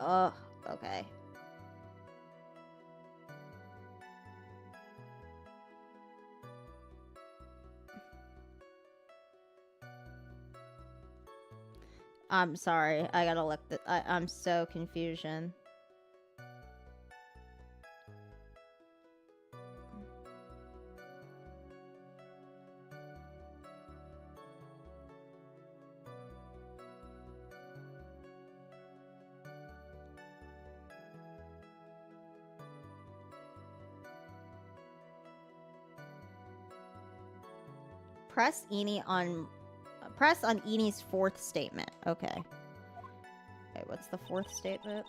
Oh, okay. I'm sorry. I gotta look. I'm so confusion. Press on Eni's fourth statement. Okay. Okay, what's the fourth statement?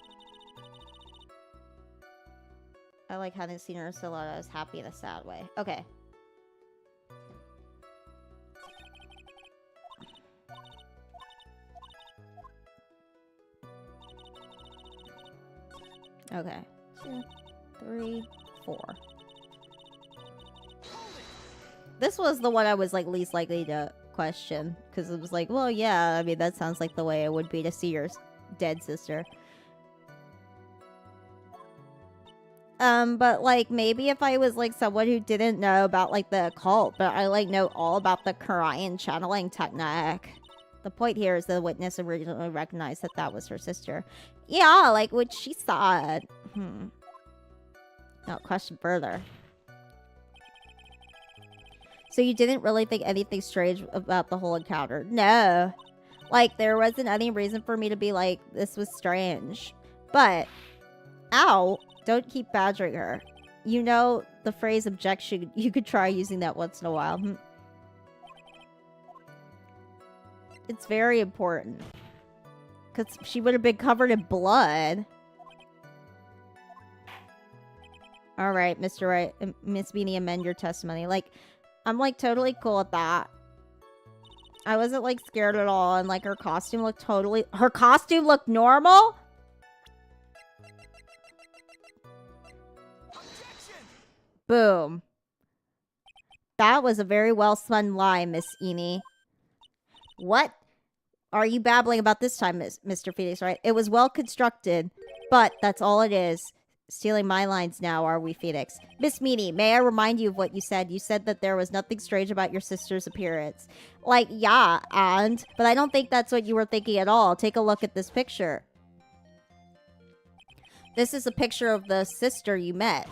I like hadn't seen her so long. I was happy in a sad way. Okay. Okay. 2, 3, 4. This was the one I was like least likely to question, because it was like, well, yeah, I mean, that sounds like the way it would be to see your dead sister. But like maybe if I was like someone who didn't know about like the occult, but I like know all about the Korean channeling technique. The point here is the witness originally recognized that that was her sister. Yeah, like what she saw. No, question further. So you didn't really think anything strange about the whole encounter? No. Like, there wasn't any reason for me to be like, this was strange. But, ow, don't keep badgering her. You know the phrase objection, you could try using that once in a while. It's very important. Because she would have been covered in blood. Alright, Mr. Wright, Miss Beanie, amend your testimony. Like, I'm, like, totally cool with that. I wasn't, like, scared at all, and, like, her costume looked totally... Her costume looked normal? Objection! Boom. That was a very well-spun lie, Miss Eni. What are you babbling about this time, Mr. Phoenix, right? It was well-constructed, but that's all it is. Stealing my lines now, are we, Phoenix? Miss Meanie, may I remind you of what you said? You said that there was nothing strange about your sister's appearance. Like, yeah, but I don't think that's what you were thinking at all. Take a look at this picture. This is a picture of the sister you met.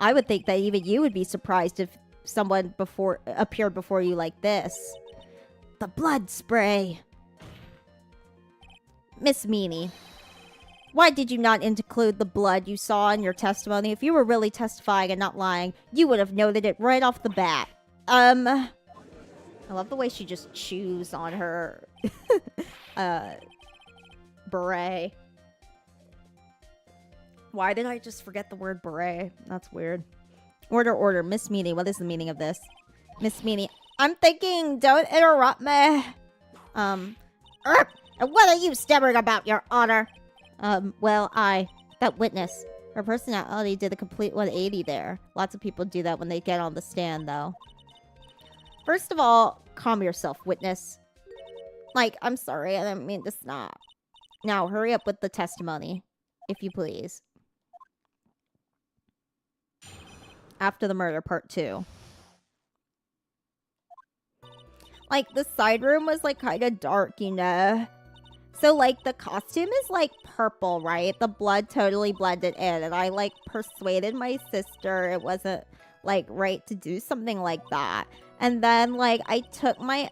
I would think that even you would be surprised if someone appeared before you like this. The blood spray. Miss Meanie, why did you not include the blood you saw in your testimony? If you were really testifying and not lying, you would have noted it right off the bat. I love the way she just chews on her beret. Why did I just forget the word beret? That's weird. Order. Miss Meanie, what is the meaning of this? Miss Meanie, I'm thinking, don't interrupt me. And what are you stammering about, Your Honor? Well, that witness. Her personality did a complete 180 there. Lots of people do that when they get on the stand, though. First of all, calm yourself, witness. Like, I'm sorry, I didn't mean to snap. Now, hurry up with the testimony, if you please. After the murder, part 2. Like, the side room was, like, kind of dark, you know? So, like, the costume is, like, purple, right? The blood totally blended in. And I, like, persuaded my sister it wasn't, like, right to do something like that. And then, like, I took my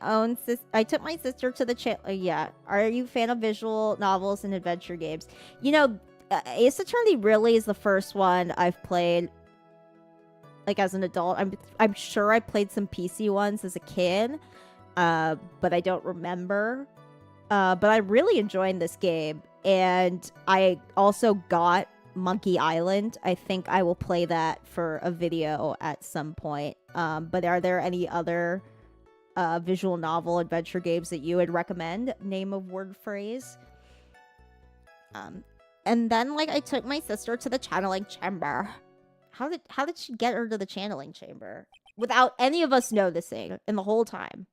sister to the channel. Yeah. Are you a fan of visual novels and adventure games? You know, Ace Attorney really is the first one I've played, like, as an adult. I'm sure I played some PC ones as a kid, but I don't remember. But I'm really enjoying this game, and I also got Monkey Island. I think I will play that for a video at some point. But are there any other visual novel adventure games that you would recommend? Name of word phrase. And then, like, I took my sister to the channeling chamber. How did she get her to the channeling chamber without any of us noticing in the whole time?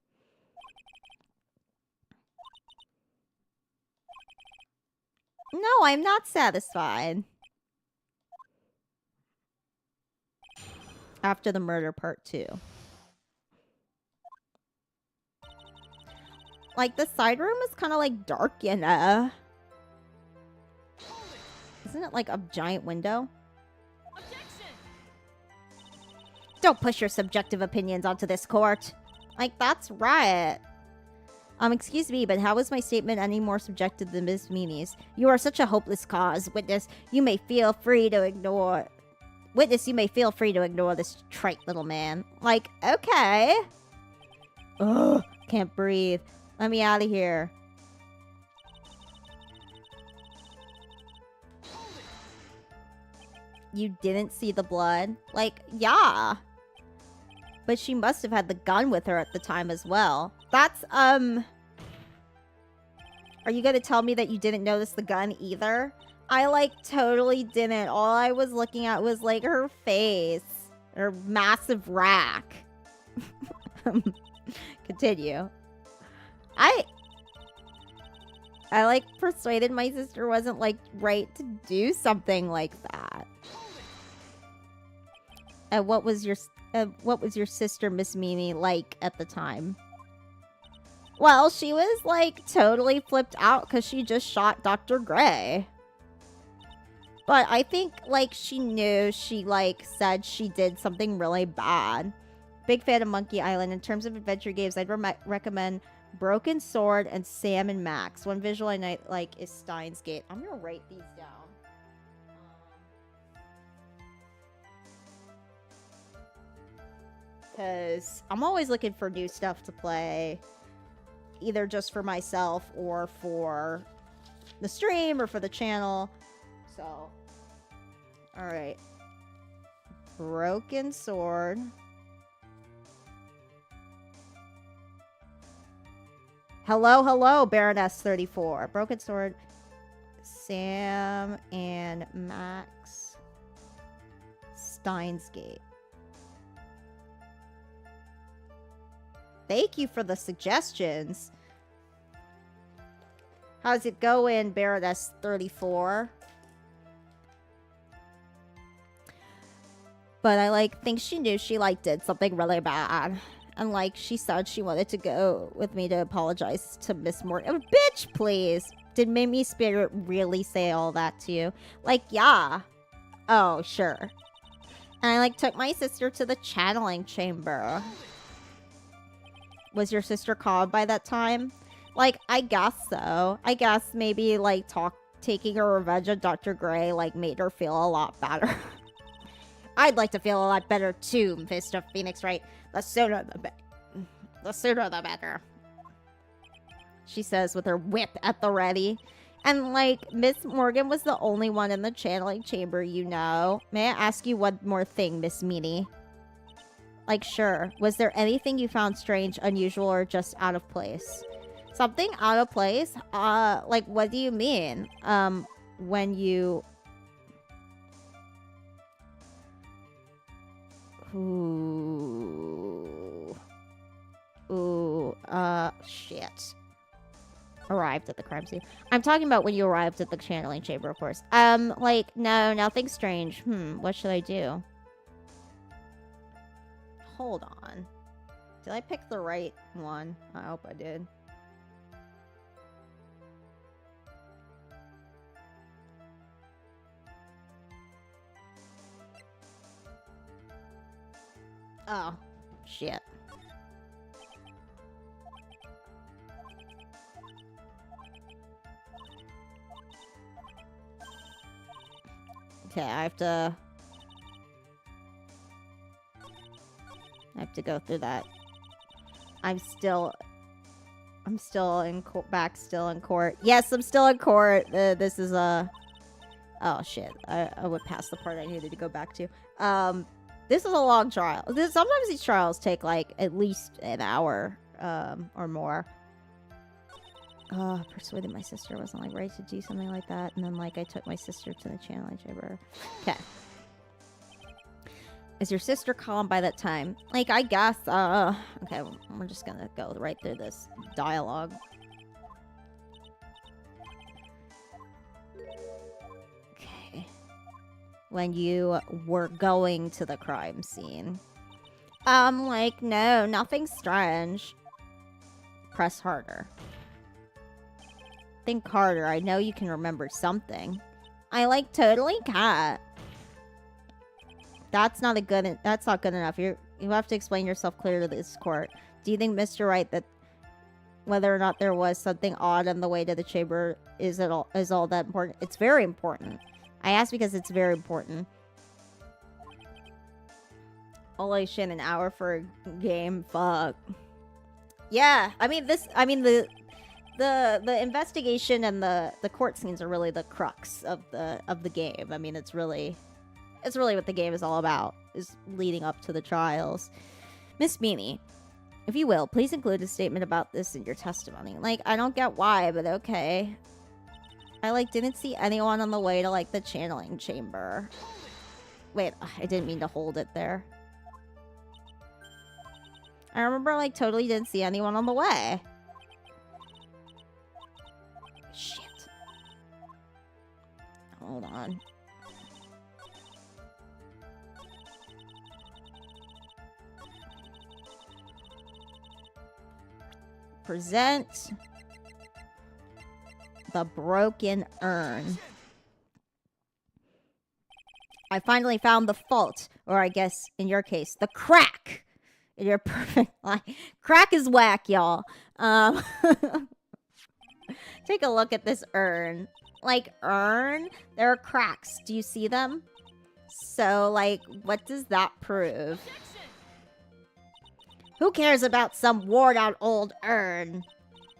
No, I'm not satisfied. After the murder, part 2. Like, the side room is kind of, like, dark, you know? Isn't it, like, a giant window? Don't push your subjective opinions onto this court. Like, that's right. Excuse me, but how is my statement any more subjective than Miss Meanie's? You are such a hopeless cause, witness. You may feel free to ignore... Witness, you may feel free to ignore this trite little man. Like, okay. Ugh, can't breathe. Let me out of here. You didn't see the blood? Like, yeah. But she must have had the gun with her at the time as well. That's, Are you gonna tell me that you didn't notice the gun either? I, like, totally didn't. All I was looking at was, like, her face. Her massive rack. Continue. I, like, persuaded my sister wasn't, like, right to do something like that. And what was your sister, Miss Mimi, like at the time? Well, she was, like, totally flipped out because she just shot Dr. Gray. But I think, like, she knew she, like, said she did something really bad. Big fan of Monkey Island. In terms of adventure games, I'd recommend Broken Sword and Sam and Max. One visual I like is Steins Gate. I'm gonna write these down. Because I'm always looking for new stuff to play. Either just for myself or for the stream or for the channel. So, alright. Broken Sword. Hello, Baroness 34. Broken Sword. Sam and Max. Steins Gate. Thank you for the suggestions. How's it going, Baroness 34? but I like think she knew she like did something really bad. And like she said she wanted to go with me to apologize to Miss Morgan. Bitch, please. Did Mimi Spirit really say all that to you? Like, yeah. Oh, sure. And I like took my sister to the channeling chamber. Was your sister calm by that time? Like, I guess so. I guess maybe like taking her revenge on Dr. Gray like made her feel a lot better. I'd like to feel a lot better too, Mr. Phoenix Wright. The sooner the better. She says with her whip at the ready. And like, Miss Morgan was the only one in the channeling chamber, you know. May I ask you one more thing, Miss Meanie? Like, sure. Was there anything you found strange, unusual, or just out of place? Something out of place? Like, what do you mean? When you... Shit. Arrived at the crime scene. I'm talking about when you arrived at the channeling chamber, of course. Like, no, nothing strange. What should I do? Hold on. Did I pick the right one? I hope I did. Oh, shit. Okay, I have to go through that. I'm still in court. Still in court. Yes, I'm still in court. This is a... Oh, shit. I went past the part I needed to go back to. This is a long trial. Sometimes these trials take, like, at least an hour, or more. Persuaded my sister wasn't, like, right to do something like that. And then, like, I took my sister to the channeling chamber. Okay. Is your sister calm by that time? Like, I guess, okay, we're just gonna go right through this dialogue. Okay. When you were going to the crime scene. Like, no, nothing strange. Press harder. Think harder. I know you can remember something. I, like, totally can't. That's not good enough. You have to explain yourself clearly to this court. Do you think, Mr. Wright, that whether or not there was something odd on the way to the chamber is all that important? It's very important. I asked because it's very important. Holy shit, an hour for a game. Fuck. Yeah, the investigation and the court scenes are really the crux of the game. I mean, it's really what the game is all about, is leading up to the trials. Miss Meanie, if you will, please include a statement about this in your testimony. Like, I don't get why, but okay. I, like, didn't see anyone on the way to, like, the channeling chamber. Wait, I didn't mean to hold it there. I remember, like, totally didn't see anyone on the way. Shit. Hold on. Present the broken urn. I finally found the fault, or I guess, in your case, the crack in your perfect lie. Crack is whack, y'all. Take a look at this urn. Like, urn? There are cracks. Do you see them? So, like, what does that prove? Who cares about some worn-out old urn?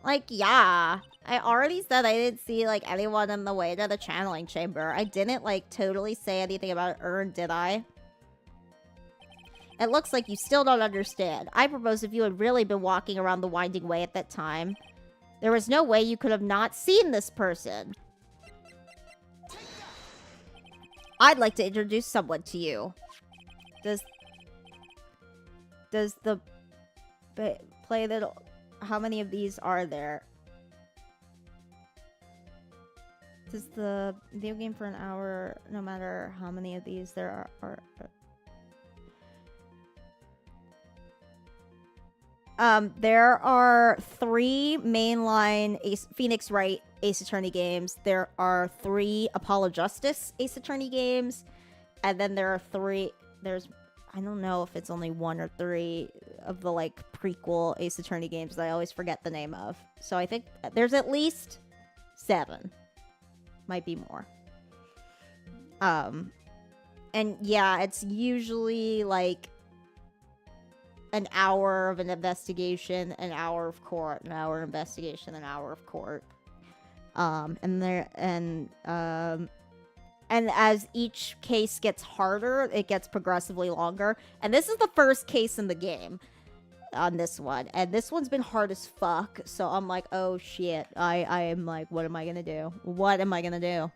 Like, yeah. I already said I didn't see, like, anyone on the way to the channeling chamber. I didn't, like, totally say anything about an urn, did I? It looks like you still don't understand. I propose if you had really been walking around the winding way at that time, there was no way you could have not seen this person. I'd like to introduce someone to you. Does the... play that... How many of these are there? Does the video game for an hour, no matter how many of these there are There are 3 mainline Phoenix Wright Ace Attorney games. There are 3 Apollo Justice Ace Attorney games. And then there are 3... I don't know if it's only 1 or 3 of the, like, prequel Ace Attorney games that I always forget the name of. So I think there's at least 7. Might be more. And yeah, it's usually, like, an hour of an investigation, an hour of court, an hour of investigation, an hour of court. And as each case gets harder, it gets progressively longer. And this is the first case in the game on this one. And this one's been hard as fuck. So I'm like, oh shit. I am like, what am I gonna do? What am I gonna do?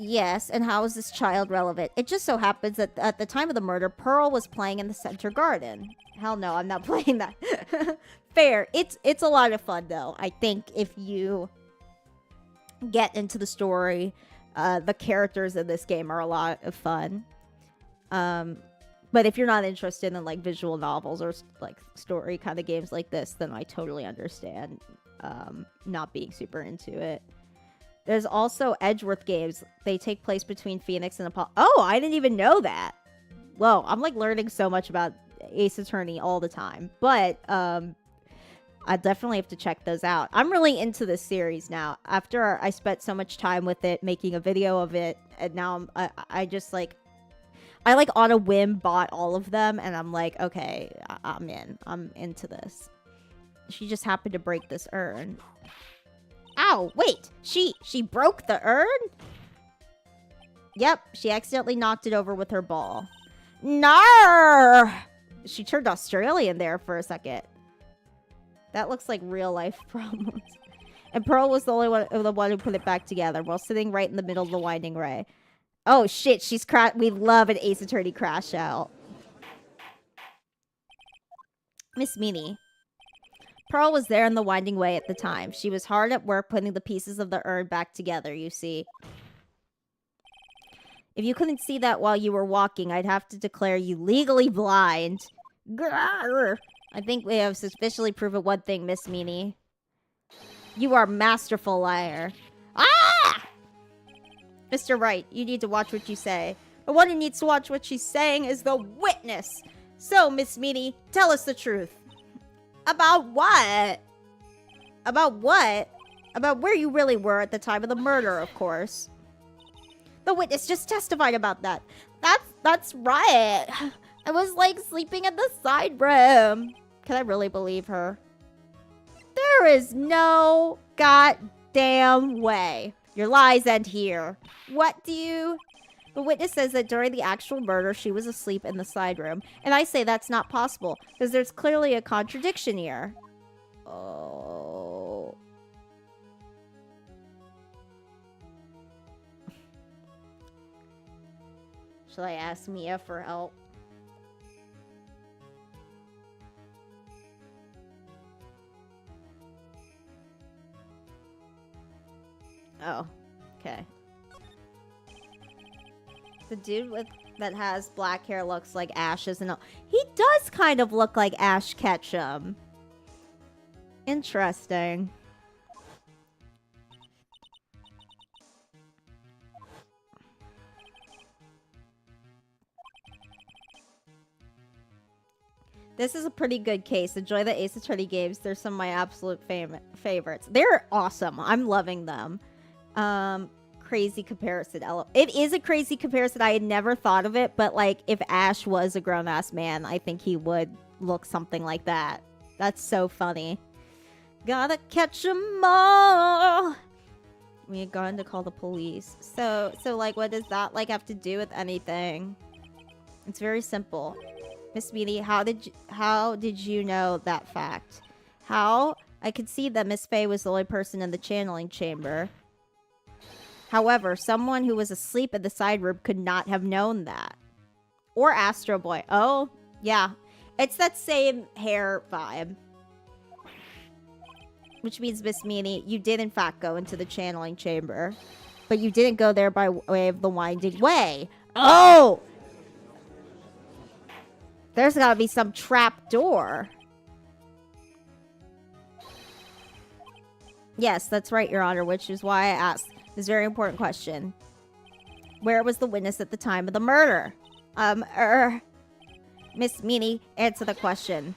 Yes, and how is this child relevant? It just so happens that at the time of the murder, Pearl was playing in the center garden. Hell no, I'm not playing that. Fair. It's a lot of fun, though. I think if you get into the story, the characters in this game are a lot of fun. But if you're not interested in, like, visual novels or, like, story kind of games like this, then I totally understand not being super into it. There's also Edgeworth games. They take place between Phoenix and Apollo. Oh, I didn't even know that. Whoa, I'm like learning so much about Ace Attorney all the time. But I definitely have to check those out. I'm really into this series now. After I spent so much time with it, making a video of it, and now I just like... I like on a whim bought all of them, and I'm like, okay, I'm in. I'm into this. She just happened to break this urn. Ow, wait, she broke the urn? Yep, she accidentally knocked it over with her ball. Nar! She turned Australian there for a second. That looks like real life problems. And Pearl was the one who put it back together while sitting right in the middle of the winding ray. Oh shit, we love an Ace Attorney crash out. Miss Meanie. Pearl was there in the winding way at the time. She was hard at work putting the pieces of the urn back together, you see. If you couldn't see that while you were walking, I'd have to declare you legally blind. Grrr. I think we have sufficiently proven one thing, Miss Meanie. You are a masterful liar. Ah! Mr. Wright, you need to watch what you say. The one who needs to watch what she's saying is the witness. So, Miss Meanie, tell us the truth. About what? About what? About where you really were at the time of the murder, of course. The witness just testified about that. That's right. I was, like, sleeping in the side room. Can I really believe her? There is no goddamn way. Your lies end here. What do you... The witness says that during the actual murder, she was asleep in the side room. And I say that's not possible, because there's clearly a contradiction here. Oh... Shall I ask Mia for help? Oh, okay. The dude that has black hair looks like Ash, isn't it? He does kind of look like Ash Ketchum. Interesting. This is a pretty good case. Enjoy the Ace Attorney games. They're some of my absolute favorites. They're awesome. I'm loving them. Crazy comparison. It is a crazy comparison. I had never thought of it, but like if Ash was a grown-ass man, I think he would look something like that. That's so funny. Gotta catch 'em all. We had gone to call the police. So like what does that like have to do with anything? It's very simple. Miss Meanie, how did you know that fact? How? I could see that Miss Faye was the only person in the channeling chamber. However, someone who was asleep in the side room could not have known that. Or Astro Boy. Oh, yeah. It's that same hair vibe. Which means, Miss Meanie, you did in fact go into the channeling chamber. But you didn't go there by way of the winding way. Oh! There's gotta be some trap door. Yes, that's right, Your Honor, which is why I asked this very important question. Where was the witness at the time of the murder? Miss Meanie, answer the question.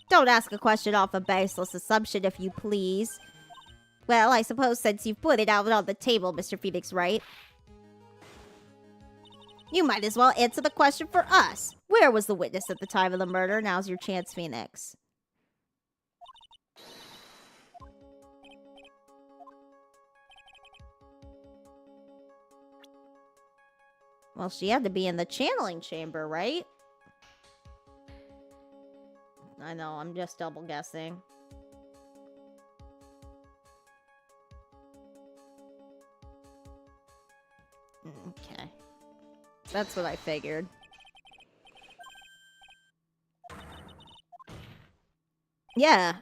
Don't ask a question off a baseless assumption, if you please. Well, I suppose since you've put it out on the table, Mr. Phoenix, Wright, you might as well answer the question for us. Where was the witness at the time of the murder? Now's your chance, Phoenix. Well, she had to be in the channeling chamber, right? I know, I'm just double guessing. Okay. That's what I figured. Yeah.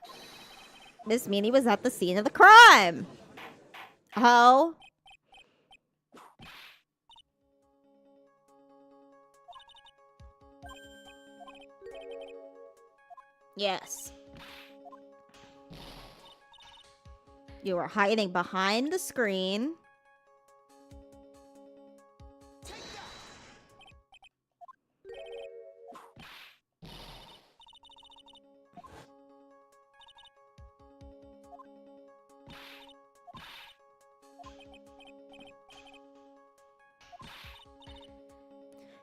Miss Meanie was at the scene of the crime. Oh. Yes. You were hiding behind the screen.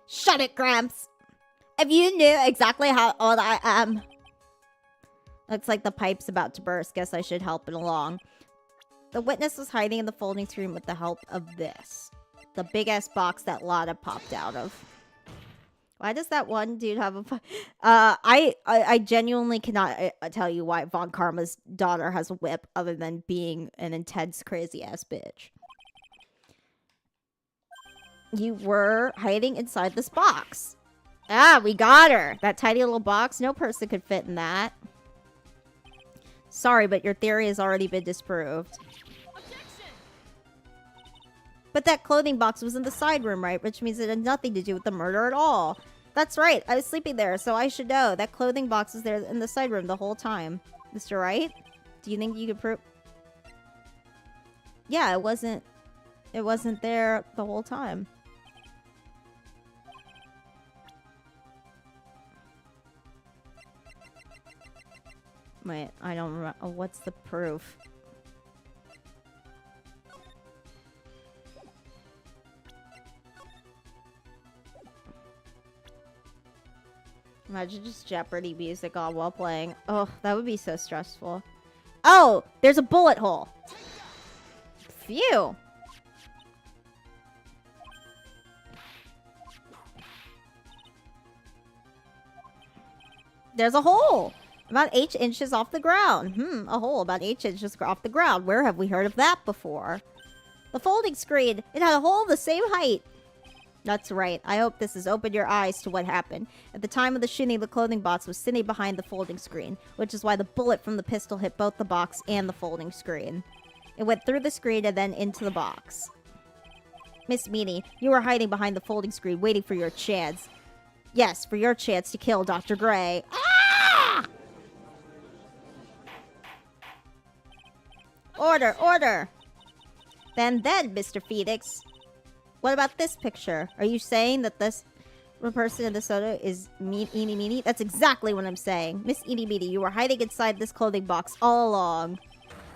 Shut it, Gramps. If you knew exactly how old I am. Looks like the pipe's about to burst. Guess I should help it along. The witness was hiding in the folding screen with the help of this. The big-ass box that Lotta popped out of. Why does that one dude have a... I genuinely cannot tell you why Von Karma's daughter has a whip other than being an intense, crazy-ass bitch. You were hiding inside this box. Ah, we got her. That tiny little box. No person could fit in that. Sorry, but your theory has already been disproved. Objection! But that clothing box was in the side room, right? Which means it had nothing to do with the murder at all. That's right. I was sleeping there, so I should know. That clothing box was there in the side room the whole time. Mr. Wright? Do you think you could prove... Yeah, it wasn't there the whole time. Wait, I don't remember. Oh, what's the proof? Imagine just Jeopardy music on while playing. Oh, that would be so stressful. Oh, there's a bullet hole. Phew. There's a hole. About 8 inches off the ground. A hole about 8 inches off the ground. Where have we heard of that before? The folding screen. It had a hole the same height. That's right. I hope this has opened your eyes to what happened. At the time of the shooting, the clothing box was sitting behind the folding screen, which is why the bullet from the pistol hit both the box and the folding screen. It went through the screen and then into the box. Miss Meanie, you were hiding behind the folding screen, waiting for your chance. Yes, for your chance to kill Dr. Gray. Ah! Order, order! Then, Mr. Phoenix. What about this picture? Are you saying that this person in the soda is Eenie Meenie? That's exactly what I'm saying. Miss Eenie Meenie, you were hiding inside this clothing box all along.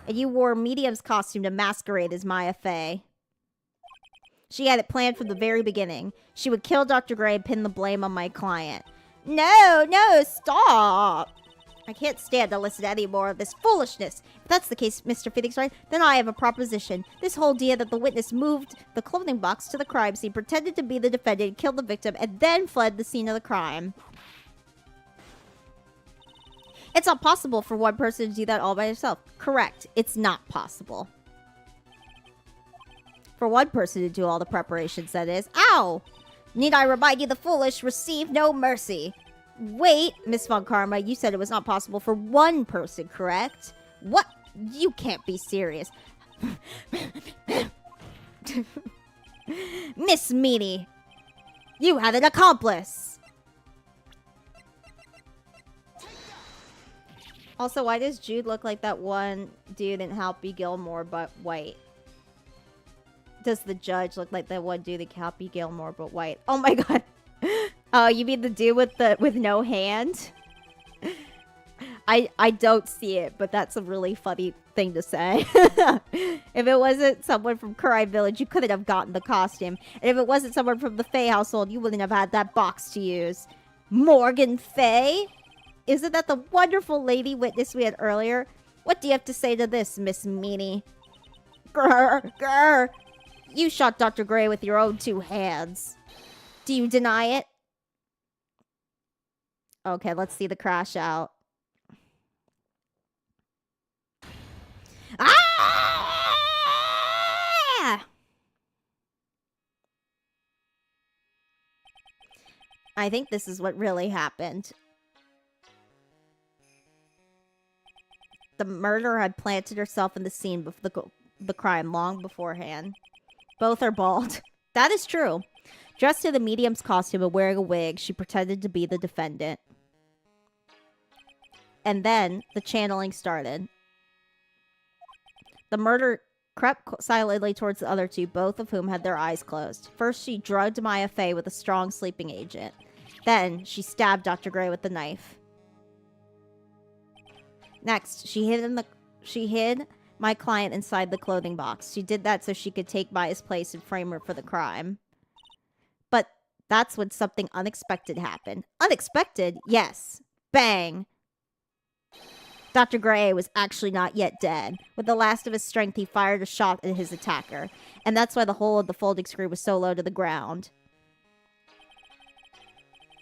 And you wore Medium's costume to masquerade as Maya Fey. She had it planned from the very beginning. She would kill Dr. Gray and pin the blame on my client. No, stop! I can't stand to listen to any more of this foolishness. If that's the case, Mr. Phoenix Wright, then I have a proposition. This whole idea that the witness moved the clothing box to the crime scene, pretended to be the defendant, killed the victim, and then fled the scene of the crime. It's not possible for one person to do that all by herself. Correct. It's not possible. For one person to do all the preparations, that is. Ow! Need I remind you the foolish receive no mercy. Wait, Miss Von Karma, you said it was not possible for one person, correct? What? You can't be serious. Miss Meanie, you had an accomplice. Also, why does Jude look like that one dude in Happy Gilmore but white? Does the judge look like that one dude in Happy Gilmore but white? Oh my god. Oh, you mean the dude with no hand? I don't see it, but that's a really funny thing to say. If it wasn't someone from Crime Village, you couldn't have gotten the costume. And if it wasn't someone from the Faye household, you wouldn't have had that box to use. Morgan Faye? Isn't that the wonderful lady witness we had earlier? What do you have to say to this, Miss Meanie? Grr, grr. You shot Dr. Gray with your own 2 hands. Do you deny it? Okay, let's see the crash out. Ah! I think this is what really happened. The murderer had planted herself in the scene of the crime long beforehand. Both are bald. That is true. Dressed in the medium's costume and wearing a wig, she pretended to be the defendant. And then the channeling started. The murderer crept silently towards the other 2, both of whom had their eyes closed. First, she drugged Maya Fey with a strong sleeping agent. Then, she stabbed Dr. Gray with the knife. Next, she hid my client inside the clothing box. She did that so she could take Maya's place and frame her for the crime. But that's when something unexpected happened. Unexpected? Yes. Bang! Dr. Gray was actually not yet dead. With the last of his strength, he fired a shot at his attacker. And that's why the whole of the folding screen was so low to the ground.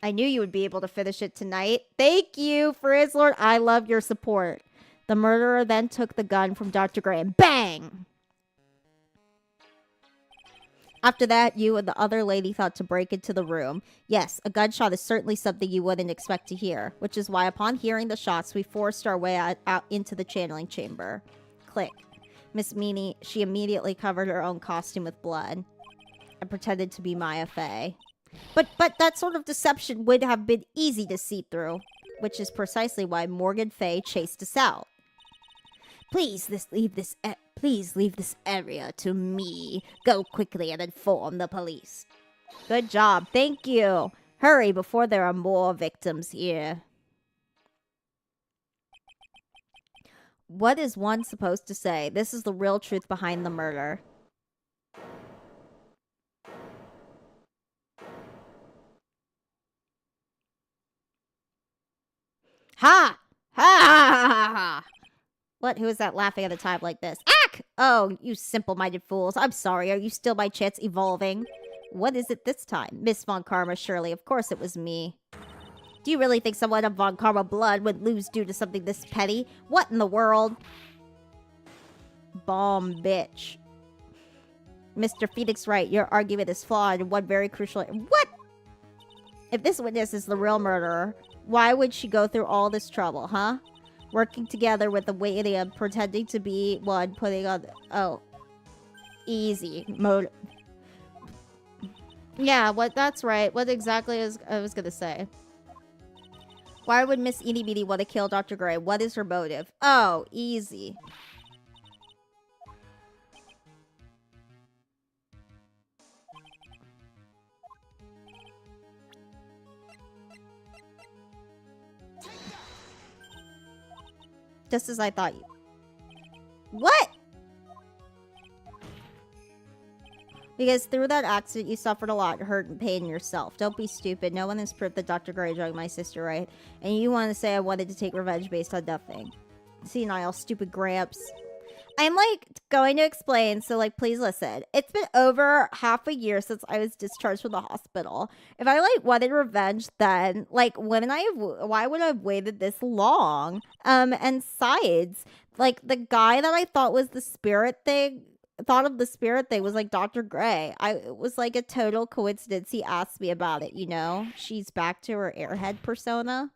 I knew you would be able to finish it tonight. Thank you, Frizzlord. I love your support. The murderer then took the gun from Dr. Gray and bang! After that, you and the other lady thought to break into the room. Yes, a gunshot is certainly something you wouldn't expect to hear, which is why upon hearing the shots, we forced our way out into the channeling chamber. Click. Miss Meanie, she immediately covered her own costume with blood and pretended to be Maya Fey. But that sort of deception would have been easy to see through, which is precisely why Morgan Fey chased us out. Please leave this area to me. Go quickly and inform the police. Good job. Thank you. Hurry before there are more victims here. What is one supposed to say? This is the real truth behind the murder. Ha! Ha ha ha ha! What? Who is that laughing at a time like this? Ack! Oh, you simple-minded fools. I'm sorry. Are you still by chance evolving? What is it this time? Miss Von Karma, surely. Of course it was me. Do you really think someone of Von Karma blood would lose due to something this petty? What in the world? Bomb bitch. Mr. Phoenix Wright, your argument is flawed in one very crucial... What? If this witness is the real murderer, why would she go through all this trouble, huh? Working together with the medium, pretending to be one, putting on... Oh. Easy. Mode. Yeah, that's right. What exactly I was gonna say. Why would Miss Eenie Meenie want to kill Dr. Gray? What is her motive? Oh, easy. Just as I thought you... What? Because through that accident, you suffered a lot, hurt and pain yourself. Don't be stupid. No one has proved that Dr. Gray drugged my sister, right? And you want to say I wanted to take revenge based on nothing. Senile, stupid Gramps. I'm, like, going to explain, so, like, please listen. It's been over half a year since I was discharged from the hospital. If I, like, wanted revenge then, like, why would I have waited this long? And besides, like, the guy that I thought was the spirit thing, was, like, Dr. Gray. It was, like, a total coincidence he asked me about it, you know? She's back to her airhead persona.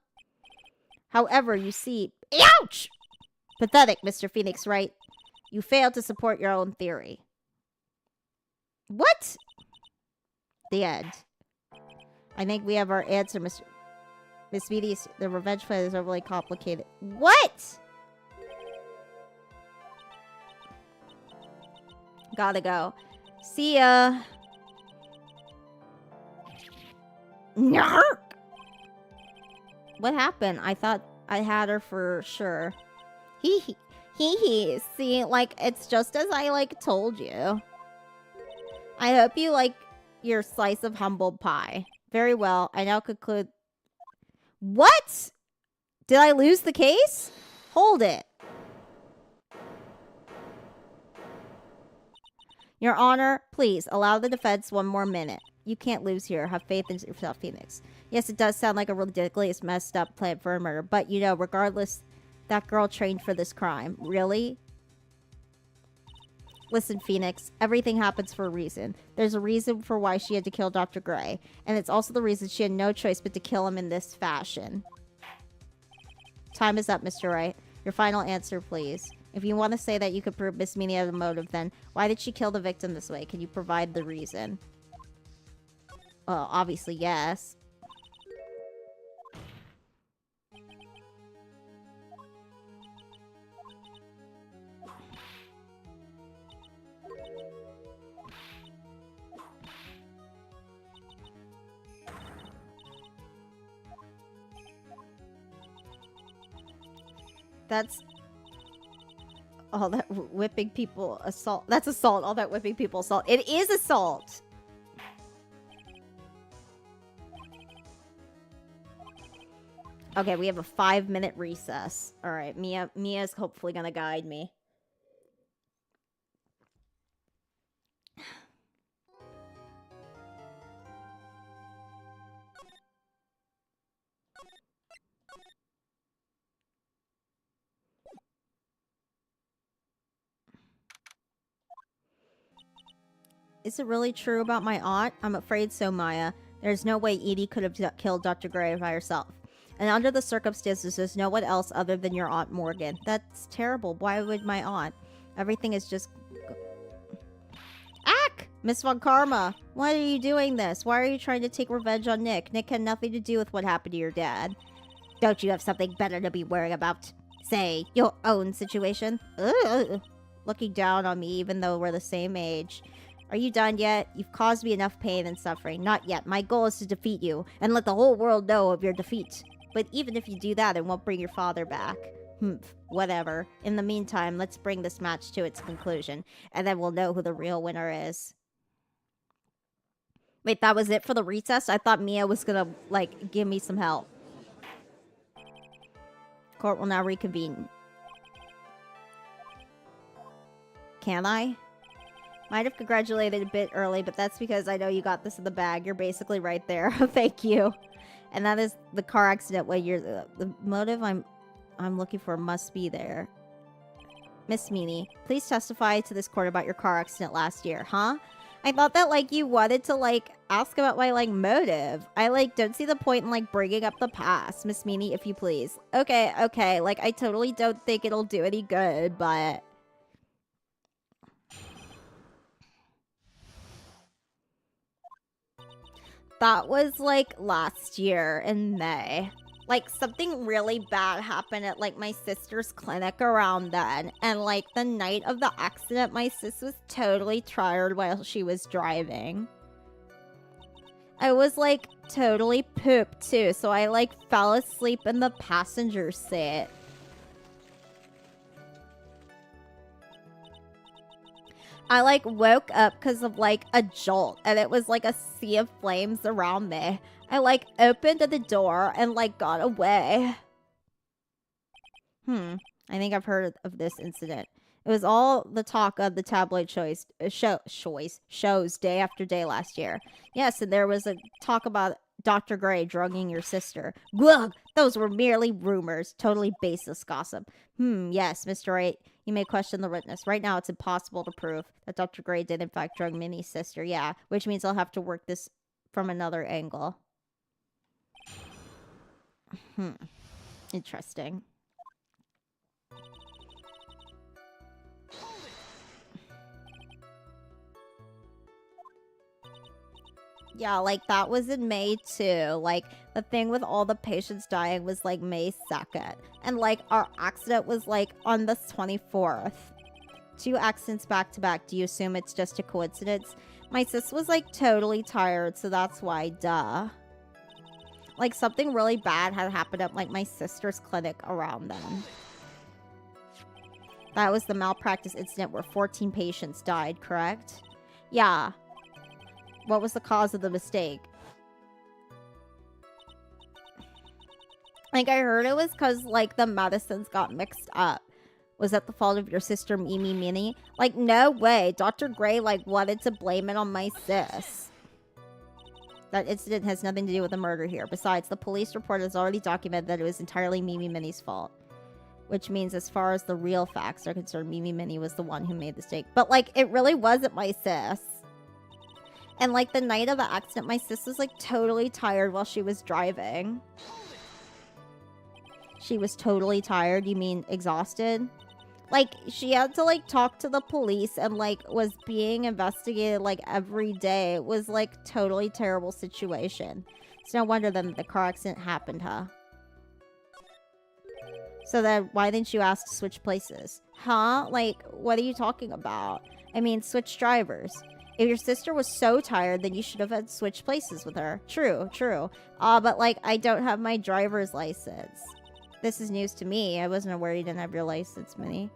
However, you see... Ouch! Pathetic, Mr. Phoenix Wright. You failed to support your own theory. What? The end. I think we have our answer, Mr. Miss Meaty's the revenge plan is overly complicated. What? Gotta go. See ya. Nark! What happened? I thought I had her for sure. Hee hee. Hee hee. See, like, it's just as I, like, told you. I hope you like your slice of humble pie. Very well. I now conclude... What? Did I lose the case? Hold it. Your Honor, please, allow the defense one more minute. You can't lose here. Have faith in yourself, Phoenix. Yes, it does sound like a ridiculous, messed up plan for a murder. But, you know, regardless, that girl trained for this crime. Really? Listen, Phoenix, everything happens for a reason. There's a reason for why she had to kill Dr. Gray. And it's also the reason she had no choice but to kill him in this fashion. Time is up, Mr. Wright. Your final answer, please. If you want to say that you could prove Miss Meany had a motive, then why did she kill the victim this way? Can you provide the reason? Well, obviously, yes. That's... all that whipping people assault. That's assault. All that whipping people assault. It is assault. Okay, we have a 5-minute recess. All right, Mia's hopefully gonna guide me. Is it really true about my aunt? I'm afraid so, Maya. There's no way Edie could have killed Dr. Gray by herself. And under the circumstances, there's no one else other than your Aunt Morgan. That's terrible. Why would my aunt? Everything is just... Ack! Miss Von Karma, why are you doing this? Why are you trying to take revenge on Nick? Nick had nothing to do with what happened to your dad. Don't you have something better to be worrying about? Say, your own situation? Ugh. Looking down on me even though we're the same age. Are you done yet? You've caused me enough pain and suffering. Not yet. My goal is to defeat you and let the whole world know of your defeat. But even if you do that, it won't bring your father back. Whatever. In the meantime, let's bring this match to its conclusion, and then we'll know who the real winner is. Wait, that was it for the recess? I thought Mia was gonna, like, give me some help. Court will now reconvene. Can I? Might have congratulated a bit early, but that's because I know you got this in the bag. You're basically right there. Thank you. And that is the car accident where you're the motive I'm looking for must be there. Miss Meany, please testify to this court about your car accident last year, huh? I thought that, like, you wanted to, like, ask about my, like, motive. I, like, don't see the point in, like, bringing up the past. Miss Meany, if you please. Okay. Like, I totally don't think it'll do any good, but... That was, like, last year in May. Like, something really bad happened at, like, my sister's clinic around then. And, like, the night of the accident, my sis was totally tired while she was driving. I was, like, totally pooped, too. So I, like, fell asleep in the passenger seat. I, like, woke up because of, like, a jolt, and it was, like, a sea of flames around me. I, like, opened the door and, like, got away. I think I've heard of this incident. It was all the talk of the tabloid shows day after day last year. Yes, and there was a talk about Dr. Gray drugging your sister. Glug! Those were merely rumors. Totally baseless gossip. Yes, Mr. Wright. You may question the witness. Right now, it's impossible to prove that Dr. Gray did, in fact, drug Minnie's sister. Yeah, which means I'll have to work this from another angle. Interesting. Yeah, like, that was in May, too. Like, The thing with all the patients dying was like May 2nd. And like our accident was like on the 24th. 2 accidents back to back. Do you assume it's just a coincidence? My sis was like totally tired, so that's why, duh. Like something really bad had happened at like my sister's clinic around then. That was the malpractice incident where 14 patients died, correct? Yeah. What was the cause of the mistake? Like, I heard it was because, like, the medicines got mixed up. Was that the fault of your sister, Mimi Minnie? Like, no way. Dr. Gray, like, wanted to blame it on my sis. That incident has nothing to do with the murder here. Besides, the police report has already documented that it was entirely Mimi Minnie's fault. Which means, as far as the real facts are concerned, Mimi Minnie was the one who made the mistake. But, like, it really wasn't my sis. And, like, the night of the accident, my sis was, like, totally tired while she was driving. She was totally tired? You mean exhausted? Like, she had to, like, talk to the police and, like, was being investigated, like, every day. It was, like, totally terrible situation. It's no wonder then the car accident happened, huh? So then, why didn't you ask to switch places? Huh? Like, what are you talking about? I mean, switch drivers. If your sister was so tired, then you should have had switched places with her. True, true. But, like, I don't have my driver's license. This is news to me. I wasn't aware you didn't have your license, Minnie.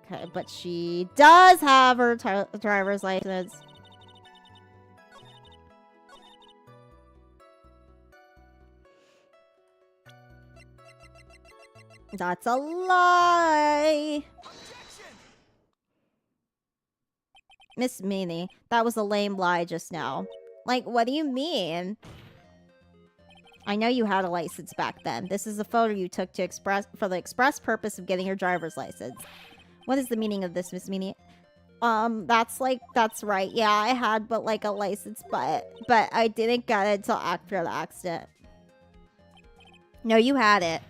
Okay, but she does have her driver's license. That's a lie! Miss Minnie, that was a lame lie just now. Like, what do you mean? I know you had a license back then. This is a photo you took to for the express purpose of getting your driver's license. What is the meaning of this, Miss Minnie? That's right. Yeah, I had but like a license, but I didn't get it until after the accident. No, you had it.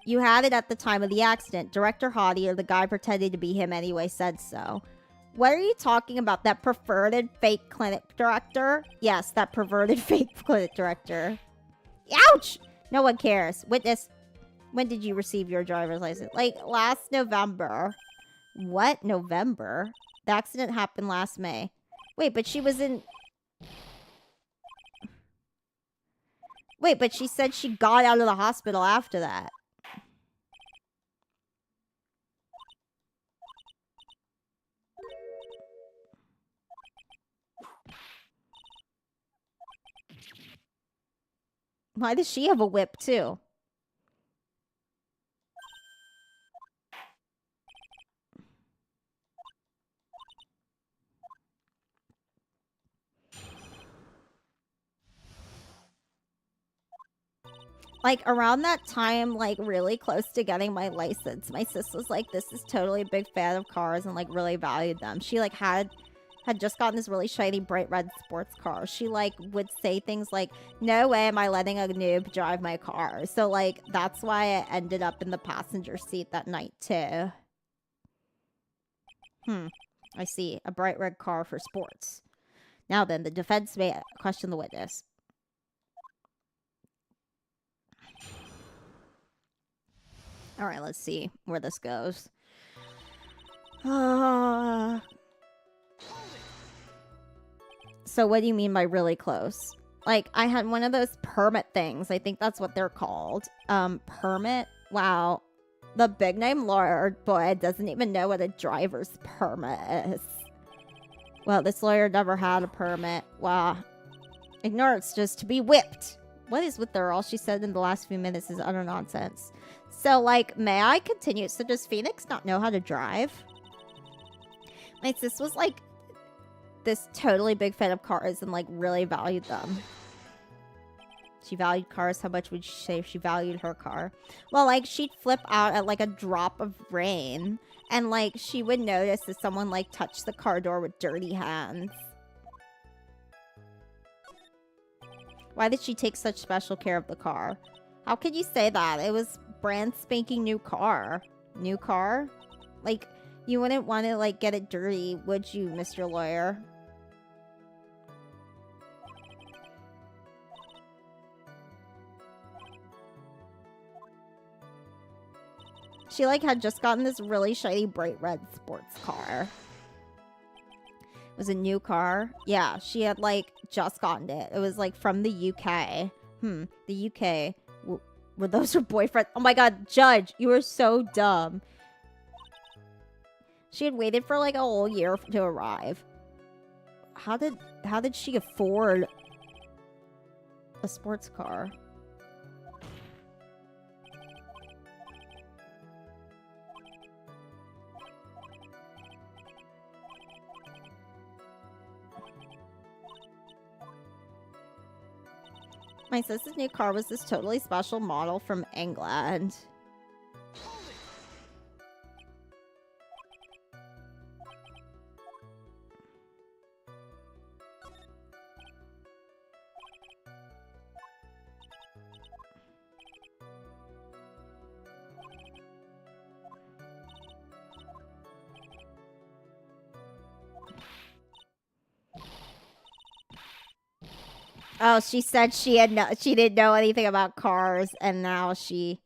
You had it at the time of the accident. Director Hottie, or the guy pretending to be him anyway, said so. What are you talking about? That perverted fake clinic director? Yes, that perverted fake clinic director. Ouch! No one cares. Witness, when did you receive your driver's license? Like, last November. What? November? The accident happened last May. Wait, but she was in... Wait, but she said she got out of the hospital after that. Why does she have a whip, too? Like, around that time, like, really close to getting my license, my sis was like, this is totally a big fan of cars and, like, really valued them. She, like, had just gotten this really shiny, bright red sports car. She, like, would say things like, no way am I letting a noob drive my car. So, like, that's why I ended up in the passenger seat that night, too. I see. A bright red car for sports. Now then, the defense may question the witness. Alright, let's see where this goes. So what do you mean by really close? Like, I had one of those permit things. I think that's what they're called. Permit? Wow. The big name lawyer boy doesn't even know what a driver's permit is. Well, this lawyer never had a permit. Wow. Ignore it's just to be whipped. What is with her? All she said in the last few minutes is utter nonsense. So, like, may I continue? So does Phoenix not know how to drive? My sis was, like, this totally big fan of cars and, like, really valued them. She valued cars. How much would you say she valued her car? Well, like, she'd flip out at, like, a drop of rain. And, like, she would notice if someone, like, touched the car door with dirty hands. Why did she take such special care of the car? How could you say that? It was brand spanking new car. New car? Like, you wouldn't want to, like, get it dirty, would you, Mr. Lawyer? She, like, had just gotten this really shiny bright red sports car. It was a new car. Yeah, she had, like, just gotten it. It was, like, from the UK. The UK. Were those her boyfriend? Oh my god, Judge, you were so dumb. She had waited for, like, a whole year to arrive. How did she afford a sports car? My sister's new car was this totally special model from England. Oh, she said she didn't know anything about cars, and now she...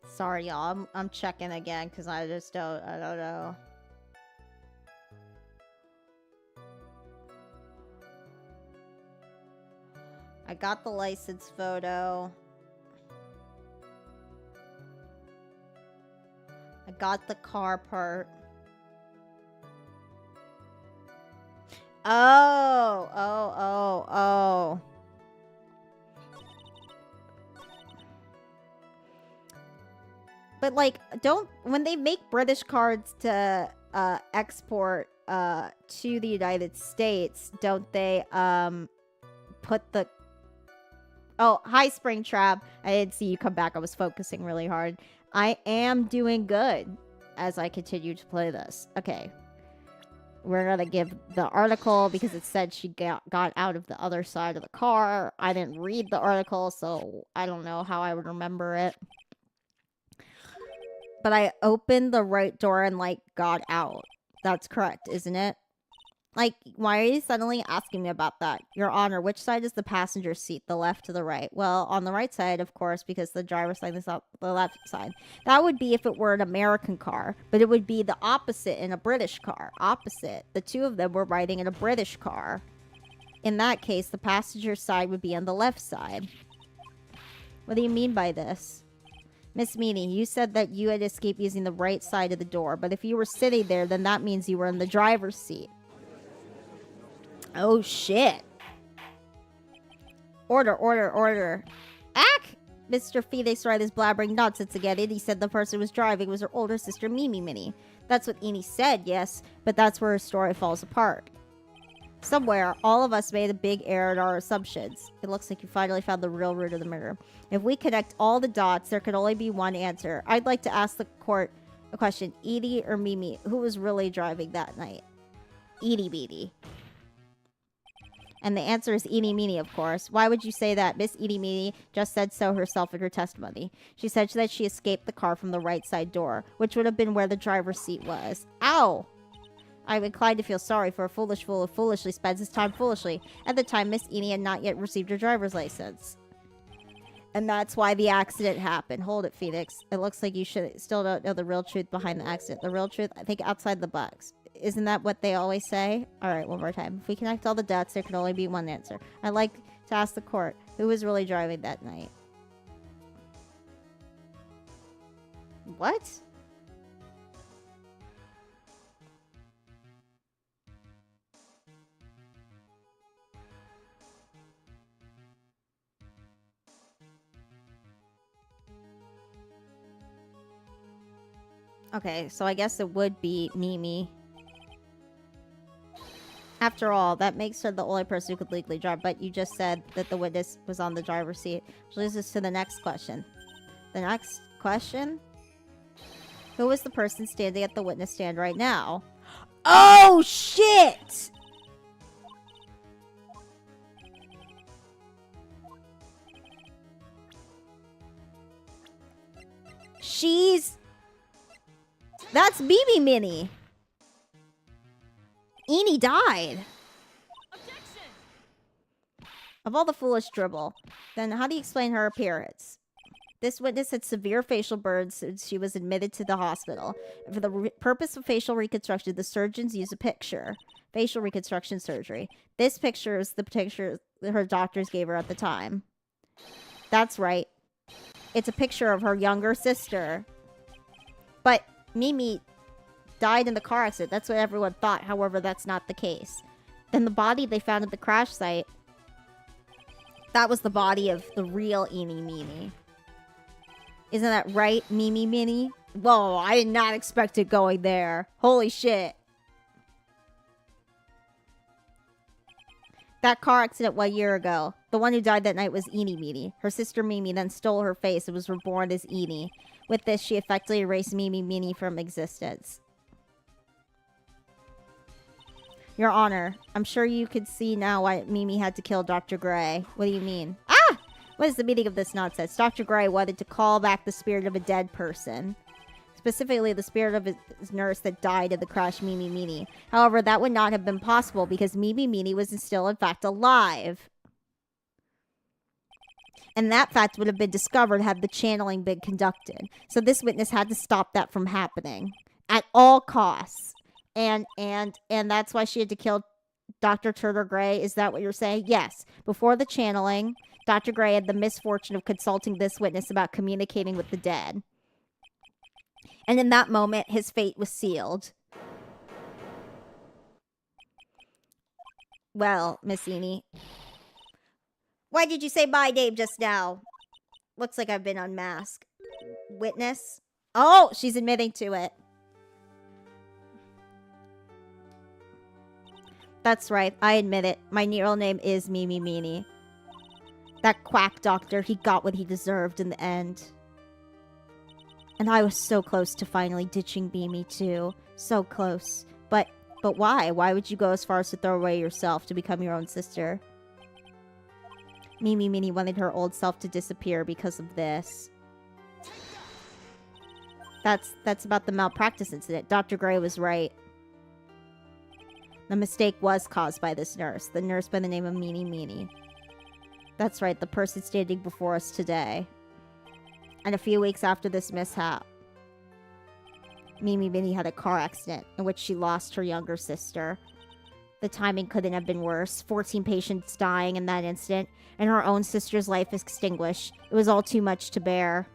Sorry, y'all. I'm checking again because I don't know. I got the license photo. I got the car part. Oh. But, like, when they make British cards to export to the United States, don't they put the... Oh, hi, Springtrap. I didn't see you come back. I was focusing really hard. I am doing good as I continue to play this. Okay. We're going to give the article because it said she got out of the other side of the car. I didn't read the article, so I don't know how I would remember it. But I opened the right door and, like, got out. That's correct, isn't it? Like, why are you suddenly asking me about that? Your Honor, which side is the passenger seat? The left or the right? Well, on the right side, of course, because the driver's side is on the left side. That would be if it were an American car, but it would be the opposite in a British car. Opposite. The two of them were riding in a British car. In that case, the passenger side would be on the left side. What do you mean by this? Miss Meany, you said that you had escaped using the right side of the door, but if you were sitting there, then that means you were in the driver's seat. Oh, shit. Order. Ack! Mr. Phoenix Wright is blabbering nonsense again, and he said the person who was driving was her older sister, Mimi Minnie. That's what Eni said, yes, but that's where her story falls apart. Somewhere, all of us made a big error in our assumptions. It looks like you finally found the real root of the murder. If we connect all the dots, there could only be one answer. I'd like to ask the court a question. Edie or Mimi, who was really driving that night? Edie Beatty. And the answer is Eenie Meenie, of course. Why would you say that? Miss Eenie Meenie just said so herself in her testimony. She said that she escaped the car from the right side door, which would have been where the driver's seat was. Ow! I'm inclined to feel sorry for a foolish fool who foolishly spends his time foolishly. At the time, Miss Eenie had not yet received her driver's license. And that's why the accident happened. Hold it, Phoenix. It looks like you still don't know the real truth behind the accident. The real truth, I think, outside the box. Isn't that what they always say? Alright, one more time. If we connect all the dots, there can only be one answer. I'd like to ask the court, who was really driving that night? What? Okay, so I guess it would be Mimi. After all, that makes her the only person who could legally drive, but you just said that the witness was on the driver's seat. Which leads us to the next question. The next question? Who is the person standing at the witness stand right now? Oh, shit! That's BB Minnie. Eenie died. Objection! Of all the foolish dribble, then how do you explain her appearance? This witness had severe facial burns since she was admitted to the hospital. And for the purpose of facial reconstruction, the surgeons used a picture. Facial reconstruction surgery. This picture is the picture her doctors gave her at the time. That's right. It's a picture of her younger sister. But Mimi died in the car accident. That's what everyone thought. However, that's not the case. Then the body they found at the crash site, that was the body of the real Eenie Meenie. Isn't that right, Mimi Minnie? Whoa, I did not expect it going there. Holy shit. That car accident 1 year ago. The one who died that night was Eenie Meenie. Her sister Mimi then stole her face and was reborn as Eenie. With this, she effectively erased Mimi Meenie from existence. Your Honor, I'm sure you could see now why Mimi had to kill Dr. Gray. What do you mean? Ah! What is the meaning of this nonsense? Dr. Gray wanted to call back the spirit of a dead person. Specifically, the spirit of his nurse that died in the crash, Mimi Meenie. However, that would not have been possible because Mimi Meenie was still, in fact, alive. And that fact would have been discovered had the channeling been conducted. So this witness had to stop that from happening. At all costs. And that's why she had to kill Dr. Turner Gray. Is that what you're saying? Yes. Before the channeling, Dr. Gray had the misfortune of consulting this witness about communicating with the dead. And in that moment, his fate was sealed. Well, Miss Eenie. Why did you say my name just now? Looks like I've been unmasked. Witness? Oh, she's admitting to it. That's right, I admit it. My real name is Mimi Meenie. That quack doctor, he got what he deserved in the end. And I was so close to finally ditching Mimi too. So close. But why? Why would you go as far as to throw away yourself to become your own sister? Mimi Meenie wanted her old self to disappear because of this. That's about the malpractice incident. Dr. Gray was right. The mistake was caused by this nurse. The nurse by the name of Meenie Meenie. That's right, the person standing before us today. And a few weeks after this mishap, Mimi Meenie had a car accident in which she lost her younger sister. The timing couldn't have been worse. 14 patients dying in that incident, and her own sister's life extinguished. It was all too much to bear.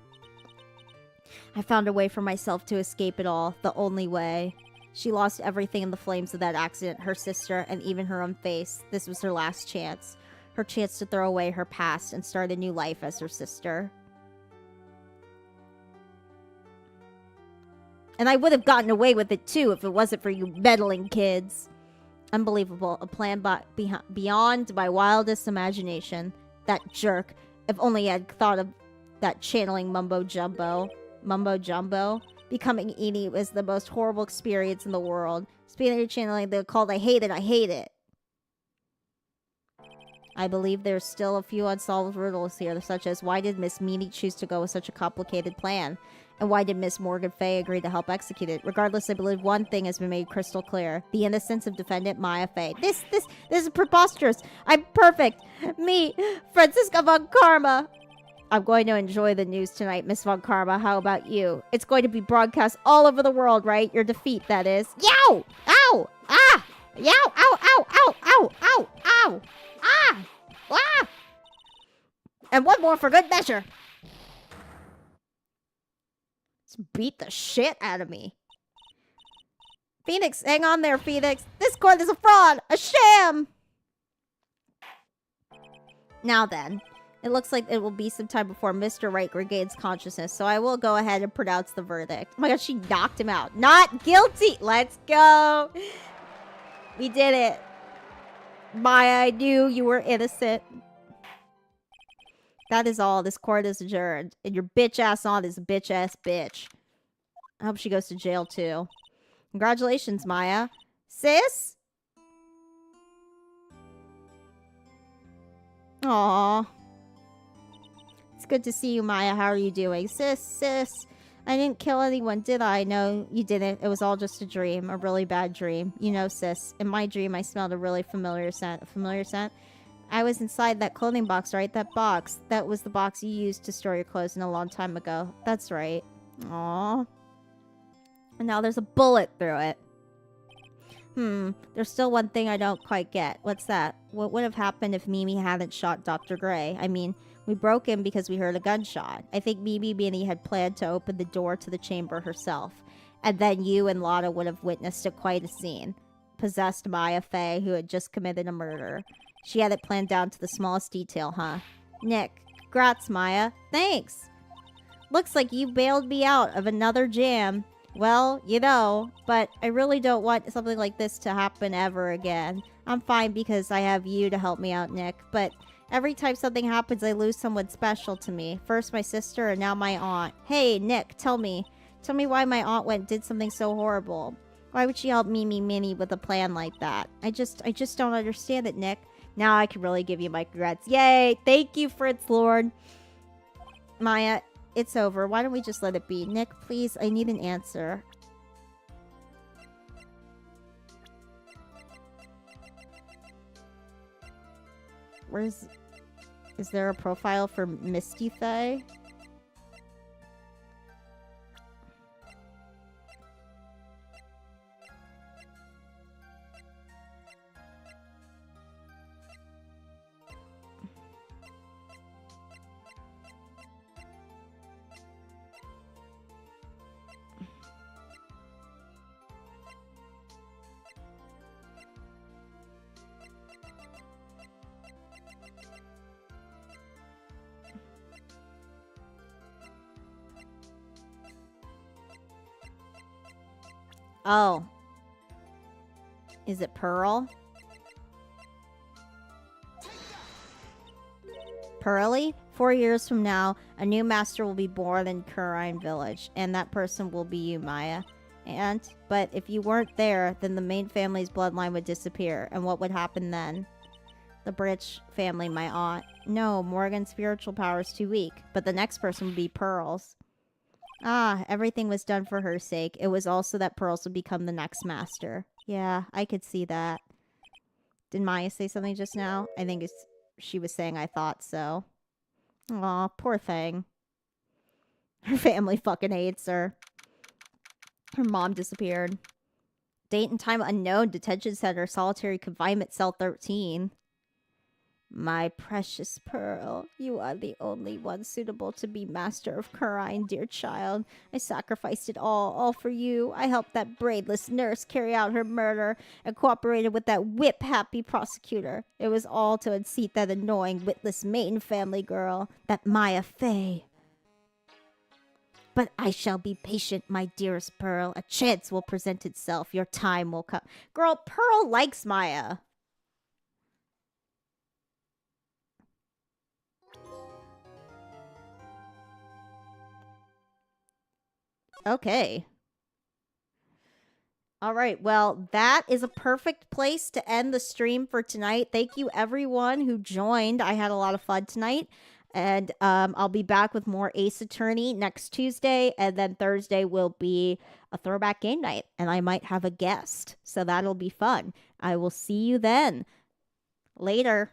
I found a way for myself to escape it all, the only way. She lost everything in the flames of that accident, her sister, and even her own face. This was her last chance. Her chance to throw away her past and start a new life as her sister. And I would have gotten away with it too if it wasn't for you meddling kids. Unbelievable. A plan beyond my wildest imagination. That jerk. If only I had thought of that channeling mumbo jumbo. Mumbo jumbo? Becoming Eenie was the most horrible experience in the world. Speaking of channeling, they're called I Hate It, I Hate It. I believe there's still a few unsolved riddles here, such as why did Miss Meenie choose to go with such a complicated plan? And why did Miss Morgan Fay agree to help execute it? Regardless, I believe one thing has been made crystal clear. The innocence of defendant Maya Fay. This is preposterous. I'm perfect. Me, Francisca von Karma. I'm going to enjoy the news tonight, Miss Von Karma. How about you? It's going to be broadcast all over the world, right? Your defeat, that is. Yow! Ow! Ah! Yow! Ow! Ow! Ow! Ow! Ow! Ow! Ah! Ah! And one more for good measure. It's beat the shit out of me. Phoenix, hang on there, Phoenix. This court is a fraud, a sham. Now then, it looks like it will be some time before Mr. Wright regains consciousness, so I will go ahead and pronounce the verdict. Oh my god, she knocked him out. Not guilty! Let's go! We did it. Maya, I knew you were innocent. That is all. This court is adjourned. And your bitch ass on is a bitch ass bitch. I hope she goes to jail too. Congratulations, Maya. Sis? Aww. It's good to see you, Maya. How are you doing? Sis. I didn't kill anyone, did I? No, you didn't. It was all just a dream. A really bad dream. You know, sis. In my dream, I smelled a really familiar scent. A familiar scent? I was inside that clothing box, right? That box. That was the box you used to store your clothes in a long time ago. That's right. Aww. And now there's a bullet through it. There's still one thing I don't quite get. What's that? What would have happened if Mimi hadn't shot Dr. Gray? I mean, we broke in because we heard a gunshot. I think Mimi had planned to open the door to the chamber herself. And then you and Lotta would have witnessed quite a scene. Possessed Maya Fey, who had just committed a murder. She had it planned down to the smallest detail, huh? Nick, congrats, Maya. Thanks. Looks like you bailed me out of another jam. Well, you know, but I really don't want something like this to happen ever again. I'm fine because I have you to help me out, Nick, but every time something happens, I lose someone special to me. First my sister and now my aunt. Hey, Nick, tell me why my aunt went and did something so horrible. Why would she help Mimi Minnie with a plan like that? I just don't understand it, Nick. Now I can really give you my congrats. Yay! Thank you, Fritz Lord. Maya, it's over. Why don't we just let it be? Nick, please, I need an answer. Is there a profile for Misty Faye? Oh. Is it Pearl? Pearly? 4 years from now, a new master will be born in Kurine Village, and that person will be you, Maya. But if you weren't there, then the main family's bloodline would disappear, and what would happen then? The Britch family, my aunt. No, Morgan's spiritual power is too weak, but the next person would be Pearl's. Ah, everything was done for her sake. It was also that Pearls would become the next master. Yeah, I could see that. Did Maya say something just now? I think she was saying I thought so. Aw, poor thing. Her family fucking hates her. Her mom disappeared. Date and time unknown. Detention center. Solitary confinement. Cell 13. My precious Pearl, you are the only one suitable to be master of Kurine, dear child. I sacrificed it all for you. I helped that brainless nurse carry out her murder and cooperated with that whip-happy prosecutor. It was all to unseat that annoying, witless main family girl, that Maya Fey. But I shall be patient, my dearest Pearl. A chance will present itself. Your time will come. Girl, Pearl likes Maya. Okay. All right. Well, that is a perfect place to end the stream for tonight. Thank you, everyone who joined. I had a lot of fun tonight. And I'll be back with more Ace Attorney next Tuesday. And then Thursday will be a throwback game night. And I might have a guest. So that'll be fun. I will see you then. Later.